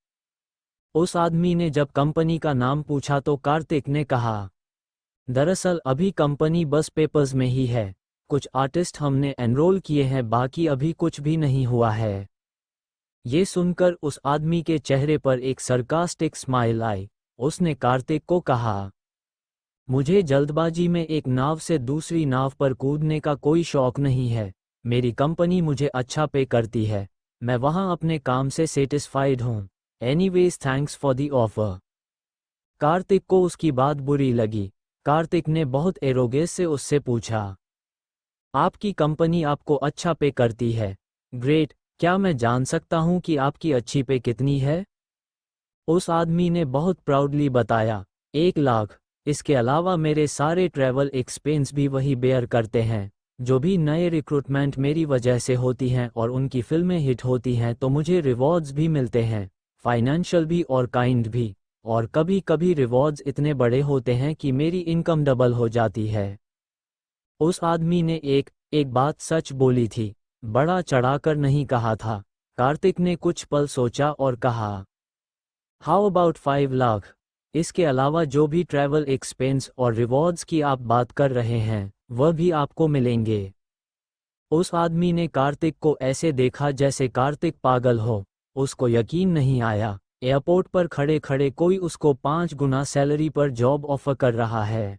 उस आदमी ने जब कंपनी का नाम पूछा तो कार्तिक ने कहा, दरअसल अभी कंपनी बस पेपर्स में ही है। कुछ आर्टिस्ट हमने एनरोल किए हैं, बाकी अभी कुछ भी नहीं हुआ है। ये सुनकर उस आदमी के चेहरे पर एक सरकास्टिक स्माइल आई। उसने कार्तिक को कहा, मुझे जल्दबाजी में एक नाव से दूसरी नाव पर कूदने का कोई शौक नहीं है। मेरी कंपनी मुझे अच्छा पे करती है। मैं वहां अपने काम से सेटिस्फाइड हूँ। Anyways thanks for the offer. Kartik को उसकी बात बुरी लगी। कार्तिक ने बहुत एरोगेंस से उससे पूछा, आपकी कंपनी आपको अच्छा पे करती है? ग्रेट, क्या मैं जान सकता हूं कि आपकी अच्छी पे कितनी है? उस आदमी ने बहुत प्राउडली बताया, 1 लाख। इसके अलावा मेरे सारे ट्रैवल एक्सपेंस भी वही बेयर करते हैं। जो भी नए रिक्रूटमेंट मेरी वजह से होती हैं और उनकी फिल्में हिट होती हैं तो मुझे रिवॉर्ड्स भी मिलते हैं, फाइनेंशियल भी और काइंड भी। और कभी कभी रिवॉर्ड्स इतने बड़े होते हैं कि मेरी इनकम डबल हो जाती है। उस आदमी ने एक बात सच बोली थी, बड़ा चढ़ाकर नहीं कहा था। कार्तिक ने कुछ पल सोचा और कहा, हाउ अबाउट 5 लाख? इसके अलावा जो भी ट्रैवल एक्सपेंस और रिवॉर्ड्स की आप बात कर रहे हैं, वह भी आपको मिलेंगे। उस आदमी ने कार्तिक को ऐसे देखा जैसे कार्तिक पागल हो। उसको यकीन नहीं आया, एयरपोर्ट पर खड़े खड़े कोई उसको 5 गुना सैलरी पर जॉब ऑफर कर रहा है।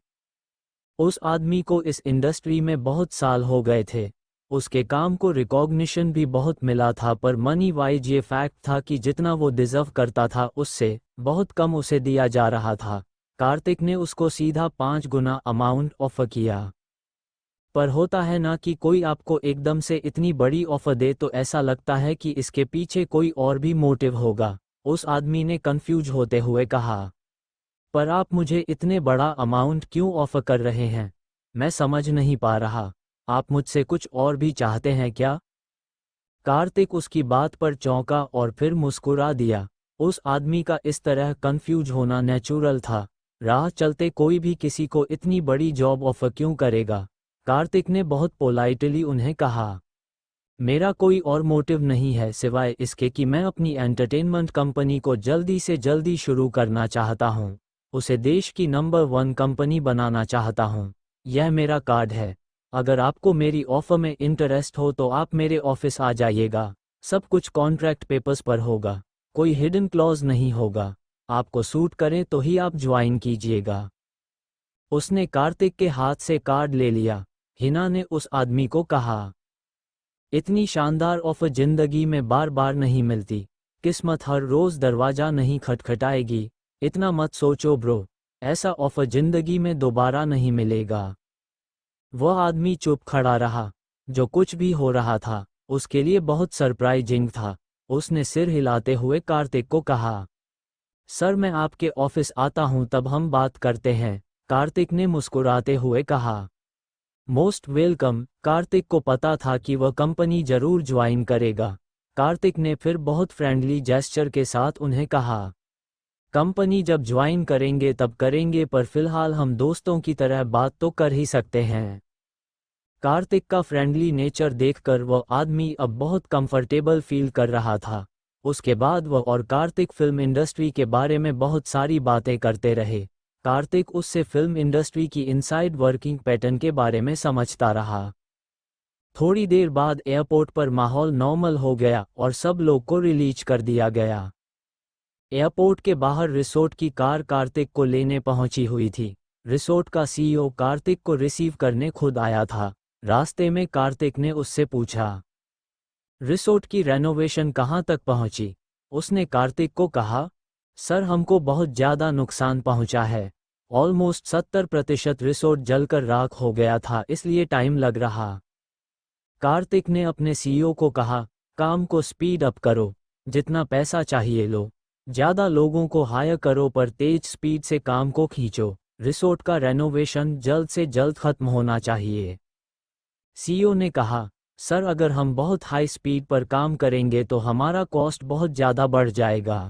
उस आदमी को इस इंडस्ट्री में बहुत साल हो गए थे। उसके काम को रिकॉग्निशन भी बहुत मिला था, पर मनी वाइज ये फैक्ट था कि जितना वो डिजर्व करता था उससे बहुत कम उसे दिया जा रहा था। कार्तिक ने उसको सीधा 5 गुना अमाउंट ऑफर किया। पर होता है ना कि कोई आपको एकदम से इतनी बड़ी ऑफर दे तो ऐसा लगता है कि इसके पीछे कोई और भी मोटिव होगा, उस आदमी ने कंफ्यूज होते हुए कहा। पर आप मुझे इतने बड़ा अमाउंट क्यों ऑफर कर रहे हैं? मैं समझ नहीं पा रहा। आप मुझसे कुछ और भी चाहते हैं क्या? कार्तिक उसकी बात पर चौंका और फिर मुस्कुरा दिया। उस आदमी का इस तरह कंफ्यूज होना नेचुरल था। राह चलते कोई भी किसी को इतनी बड़ी जॉब ऑफर क्यों करेगा? कार्तिक ने बहुत पोलाइटली उन्हें कहा, मेरा कोई और मोटिव नहीं है सिवाय इसके कि मैं अपनी एंटरटेनमेंट कंपनी को जल्दी से जल्दी शुरू करना चाहता हूँ। उसे देश की नंबर 1 कंपनी बनाना चाहता हूँ। यह मेरा कार्ड है। अगर आपको मेरी ऑफर में इंटरेस्ट हो तो आप मेरे ऑफिस आ जाइएगा। सब कुछ कॉन्ट्रैक्ट पेपर्स पर होगा, कोई हिडन क्लॉज नहीं होगा। आपको सूट करें तो ही आप ज्वाइन कीजिएगा। उसने कार्तिक के हाथ से कार्ड ले लिया। हिना ने उस आदमी को कहा, इतनी शानदार ऑफर जिंदगी में बार बार नहीं मिलती। किस्मत हर रोज दरवाजा नहीं खटखटाएगी। इतना मत सोचो ब्रो, ऐसा ऑफर जिंदगी में दोबारा नहीं मिलेगा। वह आदमी चुप खड़ा रहा। जो कुछ भी हो रहा था उसके लिए बहुत सरप्राइजिंग था। उसने सिर हिलाते हुए कार्तिक को कहा, सर मैं आपके ऑफिस आता हूं तब हम बात करते हैं। कार्तिक ने मुस्कुराते हुए कहा, मोस्ट वेलकम। कार्तिक को पता था कि वह कंपनी जरूर ज्वाइन करेगा। कार्तिक ने फिर बहुत फ्रेंडली जेस्चर के साथ उन्हें कहा, कंपनी जब ज्वाइन करेंगे तब करेंगे, पर फिलहाल हम दोस्तों की तरह बात तो कर ही सकते हैं। कार्तिक का फ्रेंडली नेचर देखकर वह आदमी अब बहुत कंफर्टेबल फील कर रहा था। उसके बाद वह और कार्तिक फिल्म इंडस्ट्री के बारे में बहुत सारी बातें करते रहे। कार्तिक उससे फिल्म इंडस्ट्री की इनसाइड वर्किंग पैटर्न के बारे में समझता रहा। थोड़ी देर बाद एयरपोर्ट पर माहौल नॉर्मल हो गया और सब लोग को रिलीज कर दिया गया। एयरपोर्ट के बाहर रिसोर्ट की कार कार्तिक को लेने पहुंची हुई थी। रिसोर्ट का सीईओ कार्तिक को रिसीव करने खुद आया था। रास्ते में कार्तिक ने उससे पूछा, रिसोर्ट की रेनोवेशन कहाँ तक पहुंची? उसने कार्तिक को कहा, सर हमको बहुत ज़्यादा नुकसान पहुंचा है। ऑलमोस्ट 70% रिसोर्ट जलकर राख हो गया था, इसलिए टाइम लग रहा। कार्तिक ने अपने सीईओ को कहा, काम को स्पीड अप करो, जितना पैसा चाहिए लो, ज़्यादा लोगों को हायर करो पर तेज स्पीड से काम को खींचो। रिसोर्ट का रेनोवेशन जल्द से जल्द खत्म होना चाहिए। सीईओ ने कहा, सर अगर हम बहुत हाई स्पीड पर काम करेंगे तो हमारा कॉस्ट बहुत ज़्यादा बढ़ जाएगा।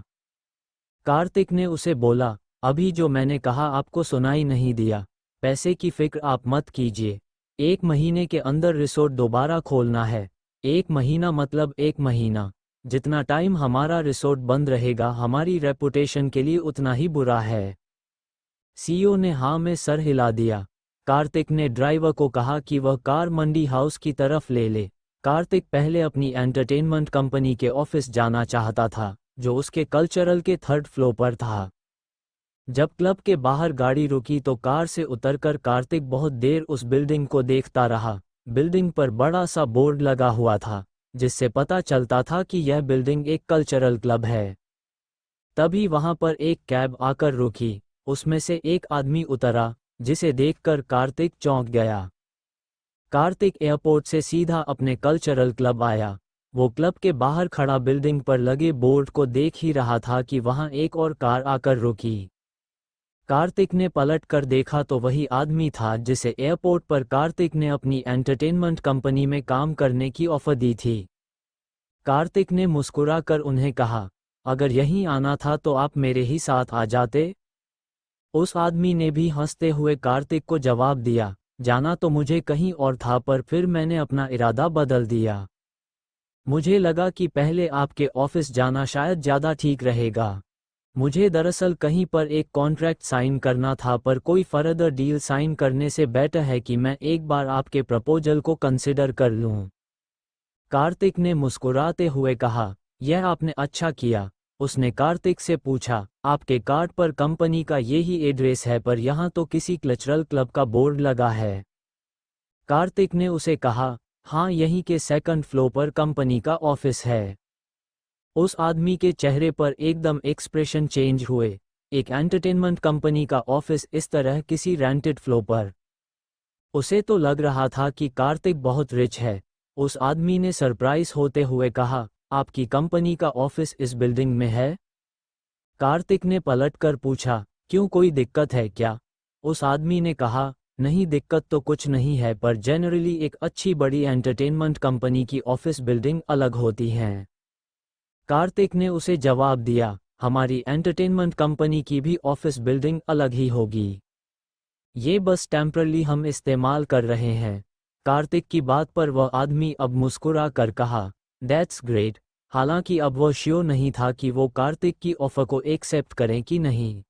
कार्तिक ने उसे बोला, अभी जो मैंने कहा आपको सुनाई नहीं दिया? पैसे की फिक्र आप मत कीजिए। 1 महीने के अंदर रिसोर्ट दोबारा खोलना है। 1 महीना मतलब 1 महीना। जितना टाइम हमारा रिसोर्ट बंद रहेगा हमारी रेपुटेशन के लिए उतना ही बुरा है। सीईओ ने हाँ में सर हिला दिया। कार्तिक ने ड्राइवर को कहा कि वह कार मंडी हाउस की तरफ ले ले। कार्तिक पहले अपनी एंटरटेनमेंट कंपनी के ऑफिस जाना चाहता था, जो उसके कल्चरल के 3rd फ्लोर पर था। जब क्लब के बाहर गाड़ी रुकी तो कार से उतरकर कार्तिक बहुत देर उस बिल्डिंग को देखता रहा। बिल्डिंग पर बड़ा सा बोर्ड लगा हुआ था, जिससे पता चलता था कि यह बिल्डिंग एक कल्चरल क्लब है। तभी वहां पर एक कैब आकर रुकी। उसमें से एक आदमी उतरा, जिसे देखकर कार्तिक चौंक गया। कार्तिक एयरपोर्ट से सीधा अपने कल्चरल क्लब आया। वो क्लब के बाहर खड़ा बिल्डिंग पर लगे बोर्ड को देख ही रहा था कि वहां एक और कार आकर रुकी। कार्तिक ने पलट कर देखा तो वही आदमी था जिसे एयरपोर्ट पर कार्तिक ने अपनी एंटरटेनमेंट कंपनी में काम करने की ऑफर दी थी। कार्तिक ने मुस्कुराकर उन्हें कहा, अगर यहीं आना था तो आप मेरे ही साथ आ जाते। उस आदमी ने भी हंसते हुए कार्तिक को जवाब दिया, जाना तो मुझे कहीं और था पर फिर मैंने अपना इरादा बदल दिया। मुझे लगा कि पहले आपके ऑफिस जाना शायद ज़्यादा ठीक रहेगा। मुझे दरअसल कहीं पर एक कॉन्ट्रैक्ट साइन करना था, पर कोई फर्दर डील साइन करने से बेटर है कि मैं एक बार आपके प्रपोजल को कंसिडर कर लूं। कार्तिक ने मुस्कुराते हुए कहा, यह आपने अच्छा किया। उसने कार्तिक से पूछा, आपके कार्ड पर कंपनी का यही एड्रेस है पर यहाँ तो किसी कल्चरल क्लब का बोर्ड लगा है। कार्तिक ने उसे कहा, हाँ यहीं के 2nd फ्लोर पर कंपनी का ऑफिस है। उस आदमी के चेहरे पर एकदम एक्सप्रेशन चेंज हुए। एक एंटरटेनमेंट कंपनी का ऑफिस इस तरह किसी रेंटेड फ्लोर पर। उसे तो लग रहा था कि कार्तिक बहुत रिच है। उस आदमी ने सरप्राइज होते हुए कहा, आपकी कंपनी का ऑफिस इस बिल्डिंग में है? कार्तिक ने पलटकर पूछा, क्यों, कोई दिक्कत है क्या? उस आदमी ने कहा, नहीं, दिक्कत तो कुछ नहीं है, पर जनरली एक अच्छी बड़ी एंटरटेनमेंट कंपनी की ऑफिस बिल्डिंग अलग होती हैं। कार्तिक ने उसे जवाब दिया, हमारी एंटरटेनमेंट कंपनी की भी ऑफिस बिल्डिंग अलग ही होगी। ये बस टेम्परली हम इस्तेमाल कर रहे हैं। कार्तिक की बात पर वह आदमी अब मुस्कुरा कर कहा, दैट्स ग्रेट। हालांकि अब वह श्योर नहीं था कि वो कार्तिक की ऑफर को एक्सेप्ट करें कि नहीं।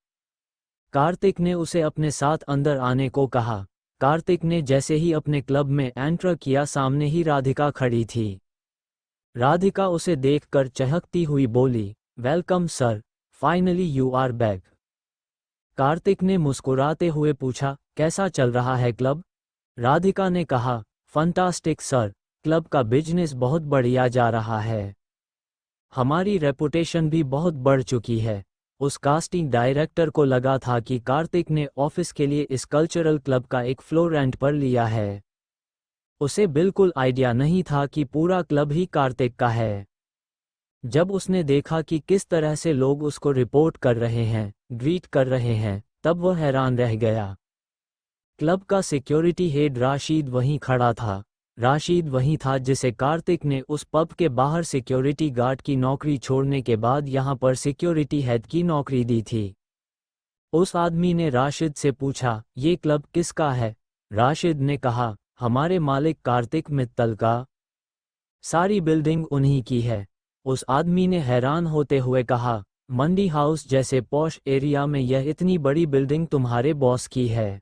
कार्तिक ने उसे अपने साथ अंदर आने को कहा। कार्तिक ने जैसे ही अपने क्लब में एंटर किया, सामने ही राधिका खड़ी थी। राधिका उसे देखकर चहकती हुई बोली, welcome sir, finally you are back. Kartik ने मुस्कुराते हुए पूछा, कैसा चल रहा है क्लब? राधिका ने कहा, फंटास्टिक सर, क्लब का बिजनेस बहुत बढ़िया जा रहा है। हमारी रेपुटेशन भी बहुत बढ़ चुकी है। उस कास्टिंग डायरेक्टर को लगा था कि कार्तिक ने ऑफिस के लिए इस कल्चरल क्लब का एक फ्लोर रेंट पर लिया है। उसे बिल्कुल आइडिया नहीं था कि पूरा क्लब ही कार्तिक का है। जब उसने देखा कि किस तरह से लोग उसको रिपोर्ट कर रहे हैं, ग्रीट कर रहे हैं, तब वह हैरान रह गया। क्लब का सिक्योरिटी हेड राशिद वहीं खड़ा था। राशिद वहीं था जिसे कार्तिक ने उस पब के बाहर सिक्योरिटी गार्ड की नौकरी छोड़ने के बाद यहां पर सिक्योरिटी हेड की नौकरी दी थी। उस आदमी ने राशिद से पूछा, ये क्लब किसका है? राशिद ने कहा, हमारे मालिक कार्तिक मित्तल का। सारी बिल्डिंग उन्हीं की है। उस आदमी ने हैरान होते हुए कहा, मंडी हाउस जैसे पॉश एरिया में यह इतनी बड़ी बिल्डिंग तुम्हारे बॉस की है?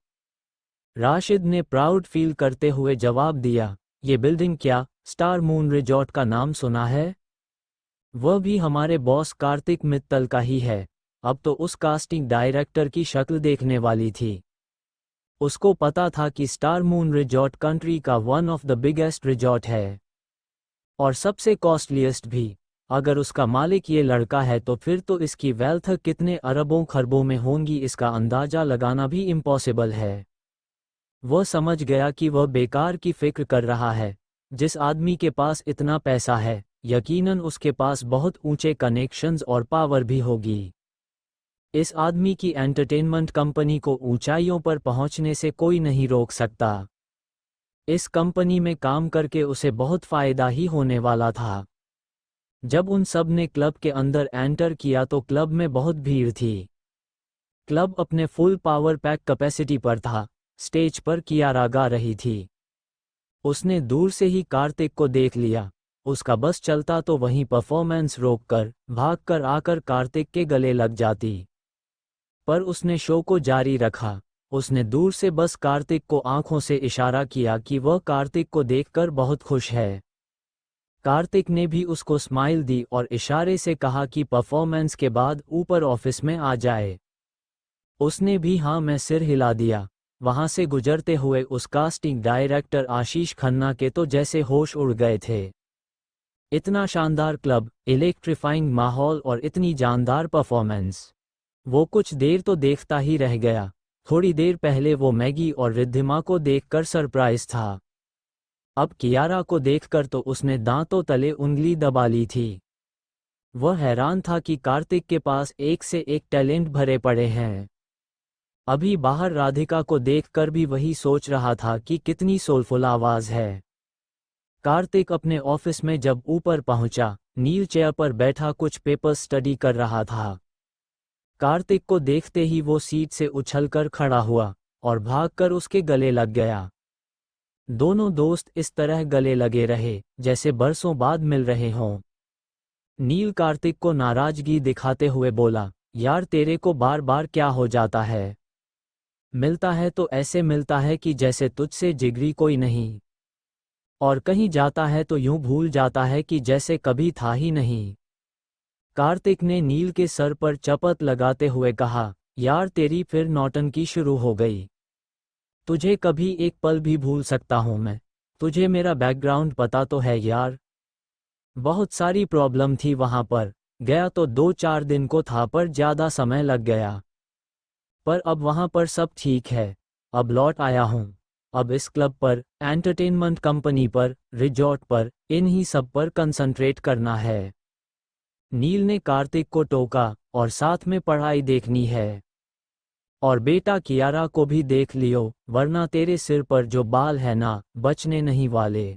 राशिद ने प्राउड फील करते हुए जवाब दिया, ये बिल्डिंग क्या, स्टार मून रिजॉर्ट का नाम सुना है? वह भी हमारे बॉस कार्तिक मित्तल का ही है। अब तो उस कास्टिंग डायरेक्टर की शक्ल देखने वाली थी। उसको पता था कि स्टार मून रिजॉर्ट कंट्री का one of the biggest resort है और सबसे कॉस्टलीस्ट भी। अगर उसका मालिक ये लड़का है तो फिर तो इसकी वेल्थ कितने अरबों खरबों में होंगी, इसका अंदाजा लगाना भी इम्पॉसिबल है। वह समझ गया कि वह बेकार की फिक्र कर रहा है। जिस आदमी के पास इतना पैसा है, यकीनन उसके पास बहुत ऊंचे कनेक्शंस और पावर भी होगी। इस आदमी की एंटरटेनमेंट कंपनी को ऊंचाइयों पर पहुंचने से कोई नहीं रोक सकता। इस कंपनी में काम करके उसे बहुत फायदा ही होने वाला था। जब उन सब ने क्लब के अंदर एंटर किया तो क्लब में बहुत भीड़ थी। क्लब अपने फुल पावर पैक कैपेसिटी पर था। स्टेज पर कियारा गा रही थी। उसने दूर से ही कार्तिक को देख लिया। उसका बस चलता तो वहीं परफॉर्मेंस रोककर भागकर आकर कार्तिक के गले लग जाती, पर उसने शो को जारी रखा। उसने दूर से बस कार्तिक को आंखों से इशारा किया कि वह कार्तिक को देखकर बहुत खुश है। कार्तिक ने भी उसको स्माइल दी और इशारे से कहा कि परफॉर्मेंस के बाद ऊपर ऑफिस में आ जाए। उसने भी हाँ में सिर हिला दिया। वहां से गुजरते हुए उस कास्टिंग डायरेक्टर आशीष खन्ना के तो जैसे होश उड़ गए थे। इतना शानदार क्लब, इलेक्ट्रीफाइंग माहौल और इतनी जानदार परफॉर्मेंस। वो कुछ देर तो देखता ही रह गया। थोड़ी देर पहले वो मैगी और रिद्धिमा को देखकर सरप्राइज था। अब कियारा को देखकर तो उसने दांतों तले उंगली दबा ली थी। वह हैरान था कि कार्तिक के पास एक से एक टैलेंट भरे पड़े हैं। अभी बाहर राधिका को देखकर भी वही सोच रहा था कि कितनी सोलफुल आवाज है। कार्तिक अपने ऑफिस में जब ऊपर पहुंचा, नील चेयर पर बैठा कुछ पेपर्स स्टडी कर रहा था। कार्तिक को देखते ही वो सीट से उछलकर खड़ा हुआ और भागकर उसके गले लग गया। दोनों दोस्त इस तरह गले लगे रहे जैसे बरसों बाद मिल रहे हों। नील कार्तिक को नाराजगी दिखाते हुए बोला, यार तेरे को बार बार क्या हो जाता है? मिलता है तो ऐसे मिलता है कि जैसे तुझसे जिगरी कोई नहीं, और कहीं जाता है तो यूं भूल जाता है कि जैसे कभी था ही नहीं। कार्तिक ने नील के सर पर चपत लगाते हुए कहा, यार तेरी फिर नौटंकी शुरू हो गई। तुझे कभी एक पल भी भूल सकता हूं मैं। तुझे मेरा बैकग्राउंड पता तो है यार। बहुत सारी प्रॉब्लम थी वहां पर। गया तो 2-4 दिन को था पर ज्यादा समय लग गया। पर अब वहां पर सब ठीक है। अब लौट आया हूं। अब इस क्लब पर, एंटरटेनमेंट कंपनी पर, रिजॉर्ट पर, इन्हीं सब पर कंसंट्रेट करना है। नील ने कार्तिक को टोका, और साथ में पढ़ाई देखनी है। और बेटा कियारा को भी देख लियो, वरना तेरे सिर पर जो बाल है ना, बचने नहीं वाले।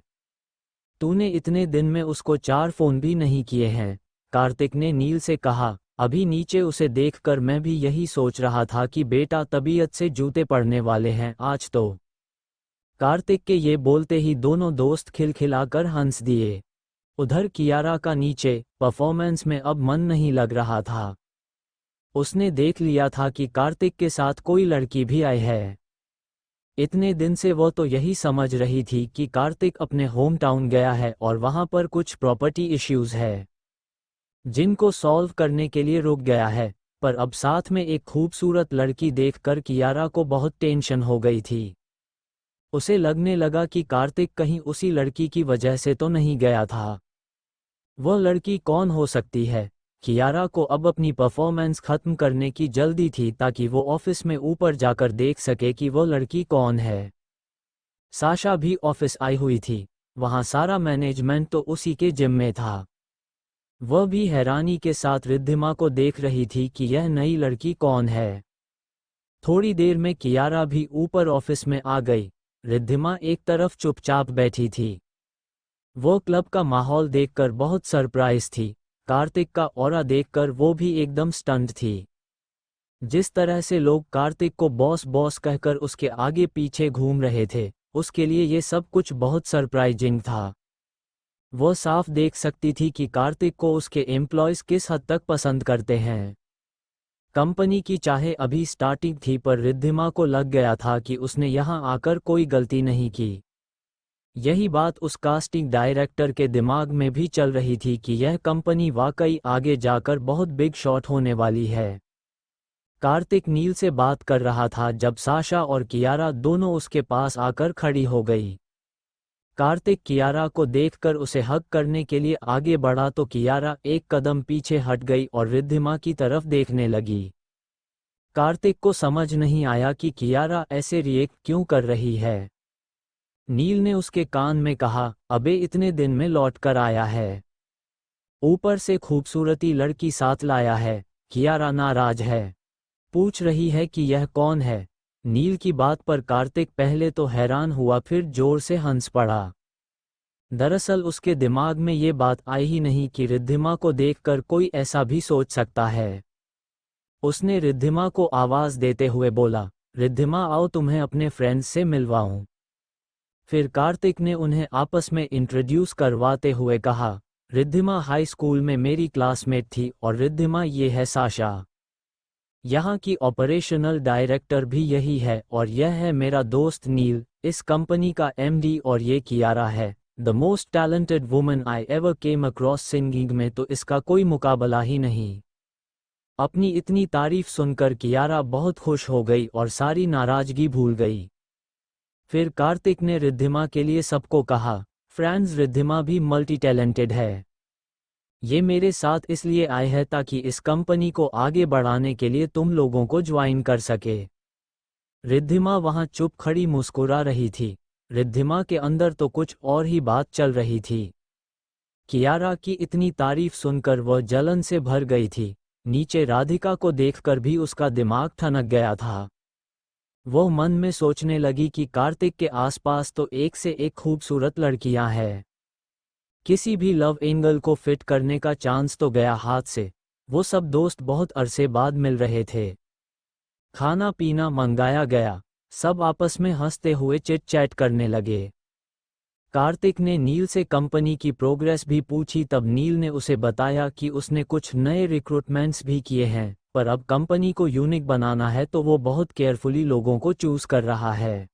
तूने इतने दिन में उसको 4 फोन भी नहीं किए हैं। कार्तिक ने नील से कहा। अभी नीचे उसे देखकर मैं भी यही सोच रहा था कि बेटा तबीयत से जूते पड़ने वाले हैं आज तो। कार्तिक के ये बोलते ही दोनों दोस्त खिलखिलाकर हंस दिए। उधर कियारा का नीचे परफॉर्मेंस में अब मन नहीं लग रहा था। उसने देख लिया था कि कार्तिक के साथ कोई लड़की भी आई है। इतने दिन से वो तो यही समझ रही थी कि कार्तिक अपने होम टाउन गया है और वहां पर कुछ प्रॉपर्टी इश्यूज है जिनको सॉल्व करने के लिए रुक गया है, पर अब साथ में एक खूबसूरत लड़की देखकर कियारा को बहुत टेंशन हो गई थी। उसे लगने लगा कि कार्तिक कहीं उसी लड़की की वजह से तो नहीं गया था। वह लड़की कौन हो सकती है? कियारा को अब अपनी परफॉर्मेंस खत्म करने की जल्दी थी ताकि वो ऑफिस में ऊपर जाकर देख सके कि वो लड़की कौन है। साशा भी ऑफिस आई हुई थी। वहां सारा मैनेजमेंट तो उसी के जिम में था। वह भी हैरानी के साथ रिद्धिमा को देख रही थी कि यह नई लड़की कौन है। थोड़ी देर में कियारा भी ऊपर ऑफिस में आ गई। रिद्धिमा एक तरफ चुपचाप बैठी थी। वो क्लब का माहौल देखकर बहुत सरप्राइज थी। कार्तिक का ऑरा देखकर वो भी एकदम स्टन्ड थी। जिस तरह से लोग कार्तिक को बॉस बॉस कहकर उसके आगे पीछे घूम रहे थे, उसके लिए ये सब कुछ बहुत सरप्राइजिंग था। वो साफ देख सकती थी कि कार्तिक को उसके एम्प्लॉयज किस हद तक पसंद करते हैं। कंपनी की चाहे अभी स्टार्टिंग थी, पर रिद्धिमा को लग गया था कि उसने यहाँ आकर कोई गलती नहीं की। यही बात उस कास्टिंग डायरेक्टर के दिमाग में भी चल रही थी कि यह कंपनी वाकई आगे जाकर बहुत बिग शॉट होने वाली है। कार्तिक नील से बात कर रहा था जब साशा और कियारा दोनों उसके पास आकर खड़ी हो गई। कार्तिक कियारा को देखकर उसे हग करने के लिए आगे बढ़ा तो कियारा एक कदम पीछे हट गई और रिद्धिमा की तरफ देखने लगी। कार्तिक को समझ नहीं आया कि कियारा ऐसे रिएक्ट क्यों कर रही है। नील ने उसके कान में कहा, अबे इतने दिन में लौट कर आया है, ऊपर से खूबसूरती लड़की साथ लाया है। कियारा नाराज है, पूछ रही है कि यह कौन है। नील की बात पर कार्तिक पहले तो हैरान हुआ, फिर जोर से हंस पड़ा। दरअसल उसके दिमाग में ये बात आई ही नहीं कि रिद्धिमा को देखकर कोई ऐसा भी सोच सकता है। उसने रिद्धिमा को आवाज देते हुए बोला, रिद्धिमा आओ तुम्हें अपने फ्रेंड्स से मिलवाऊं। फिर कार्तिक ने उन्हें आपस में इंट्रोड्यूस करवाते हुए कहा, रिद्धिमा हाई स्कूल में मेरी क्लासमेट थी और रिद्धिमा ये है साशा। यहाँ की ऑपरेशनल डायरेक्टर भी यही है और यह है मेरा दोस्त नील, इस कंपनी का एमडी, और ये कियारा है, the most talented woman I ever came across. Singing में तो इसका कोई मुकाबला ही नहीं। अपनी इतनी तारीफ सुनकर कियारा बहुत खुश हो गई और सारी नाराजगी भूल गई। फिर कार्तिक ने रिद्धिमा के लिए सबको कहा, फ्रेंड्स रिद्धिमा भी मल्टी टैलेंटेड है। ये मेरे साथ इसलिए आए हैं ताकि इस कंपनी को आगे बढ़ाने के लिए तुम लोगों को ज्वाइन कर सके। रिद्धिमा वहां चुप खड़ी मुस्कुरा रही थी। रिद्धिमा के अंदर तो कुछ और ही बात चल रही थी। कियारा की इतनी तारीफ सुनकर वह जलन से भर गई थी। नीचे राधिका को देखकर भी उसका दिमाग ठनक गया था। वह मन में सोचने लगी कि कार्तिक के आसपास तो एक से एक खूबसूरत लड़कियां हैं। किसी भी लव एंगल को फिट करने का चांस तो गया हाथ से। वो सब दोस्त बहुत अरसे बाद मिल रहे थे। खाना पीना मंगाया गया। सब आपस में हंसते हुए चिट चैट करने लगे। कार्तिक ने नील से कंपनी की प्रोग्रेस भी पूछी, तब नील ने उसे बताया कि उसने कुछ नए रिक्रूटमेंट्स भी किए हैं, पर अब कंपनी को यूनिक बनाना है तो वो बहुत केयरफुली लोगों को चूज कर रहा है।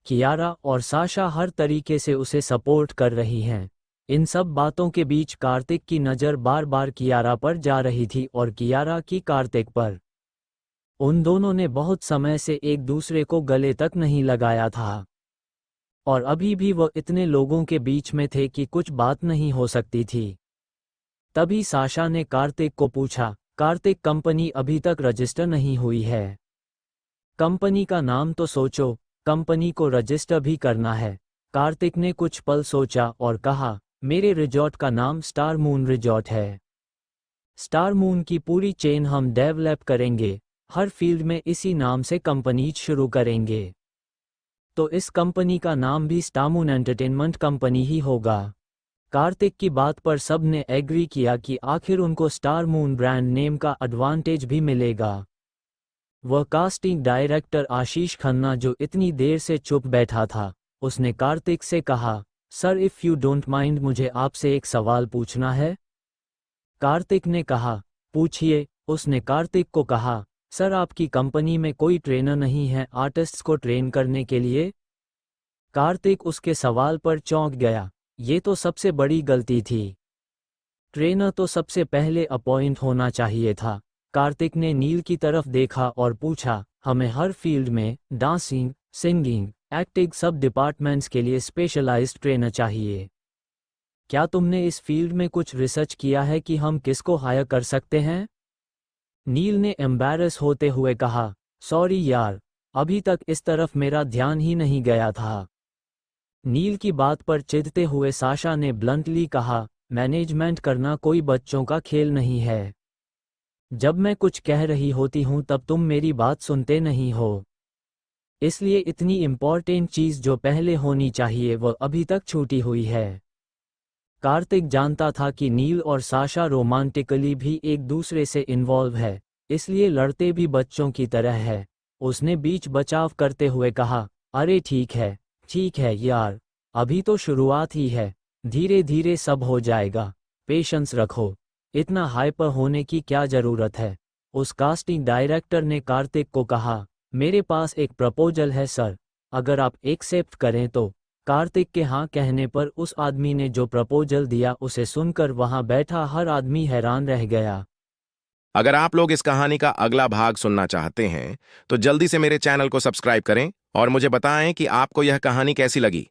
कियारा और साशा हर तरीके से उसे सपोर्ट कर रही हैं। इन सब बातों के बीच कार्तिक की नज़र बार बार कियारा पर जा रही थी और कियारा की कार्तिक पर। उन दोनों ने बहुत समय से एक दूसरे को गले तक नहीं लगाया था और अभी भी वह इतने लोगों के बीच में थे कि कुछ बात नहीं हो सकती थी। तभी साशा ने कार्तिक को पूछा, कार्तिक कंपनी अभी तक रजिस्टर नहीं हुई है, कंपनी का नाम तो सोचो। कंपनी को रजिस्टर भी करना है। कार्तिक ने कुछ पल सोचा और कहा, मेरे रिजॉर्ट का नाम स्टार मून रिजॉर्ट है। स्टार मून की पूरी चेन हम डेवलप करेंगे, हर फील्ड में इसी नाम से कंपनी शुरू करेंगे। तो इस कंपनी का नाम भी स्टार मून एंटरटेनमेंट कंपनी ही होगा। कार्तिक की बात पर सब ने एग्री किया कि आखिर उनको स्टार मून ब्रांड नेम का एडवांटेज भी मिलेगा। वह कास्टिंग डायरेक्टर आशीष खन्ना, जो इतनी देर से चुप बैठा था, उसने कार्तिक से कहा, sir if you don't mind, मुझे आपसे एक सवाल पूछना है। कार्तिक ने कहा, पूछिए। उसने कार्तिक को कहा, सर आपकी कंपनी में कोई ट्रेनर नहीं है आर्टिस्ट्स को ट्रेन करने के लिए? कार्तिक उसके सवाल पर चौंक गया। ये तो सबसे बड़ी गलती थी। ट्रेनर तो सबसे पहले अपॉइंट होना चाहिए था। कार्तिक ने नील की तरफ देखा और पूछा, हमें हर फील्ड में डांसिंग, सिंगिंग, एक्टिंग सब डिपार्टमेंट्स के लिए स्पेशलाइज्ड ट्रेनर चाहिए। क्या तुमने इस फील्ड में कुछ रिसर्च किया है कि हम किसको हायर कर सकते हैं? नील ने एम्बैरस होते हुए कहा, सॉरी यार, अभी तक इस तरफ मेरा ध्यान ही नहीं गया था। नील की बात पर चिढ़ते हुए साशा ने ब्लंटली कहा, मैनेजमेंट करना कोई बच्चों का खेल नहीं है। जब मैं कुछ कह रही होती हूँ तब तुम मेरी बात सुनते नहीं हो। इसलिए इतनी इम्पॉर्टेंट चीज़ जो पहले होनी चाहिए वह अभी तक छूटी हुई है। कार्तिक जानता था कि नील और साशा रोमांटिकली भी एक दूसरे से इन्वॉल्व है, इसलिए लड़ते भी बच्चों की तरह है। उसने बीच बचाव करते हुए कहा, अरे ठीक है यार, अभी तो शुरुआत ही है, धीरे धीरे सब हो जाएगा, पेशेंस रखो, इतना हाइपर होने की क्या ज़रूरत है। उस कास्टिंग डायरेक्टर ने कार्तिक को कहा, मेरे पास एक प्रपोजल है सर, अगर आप एक्सेप्ट करें तो। कार्तिक के हाँ कहने पर उस आदमी ने जो प्रपोजल दिया उसे सुनकर वहां बैठा हर आदमी हैरान रह गया। अगर आप लोग इस कहानी का अगला भाग सुनना चाहते हैं तो जल्दी से मेरे चैनल को सब्सक्राइब करें और मुझे बताएं कि आपको यह कहानी कैसी लगी।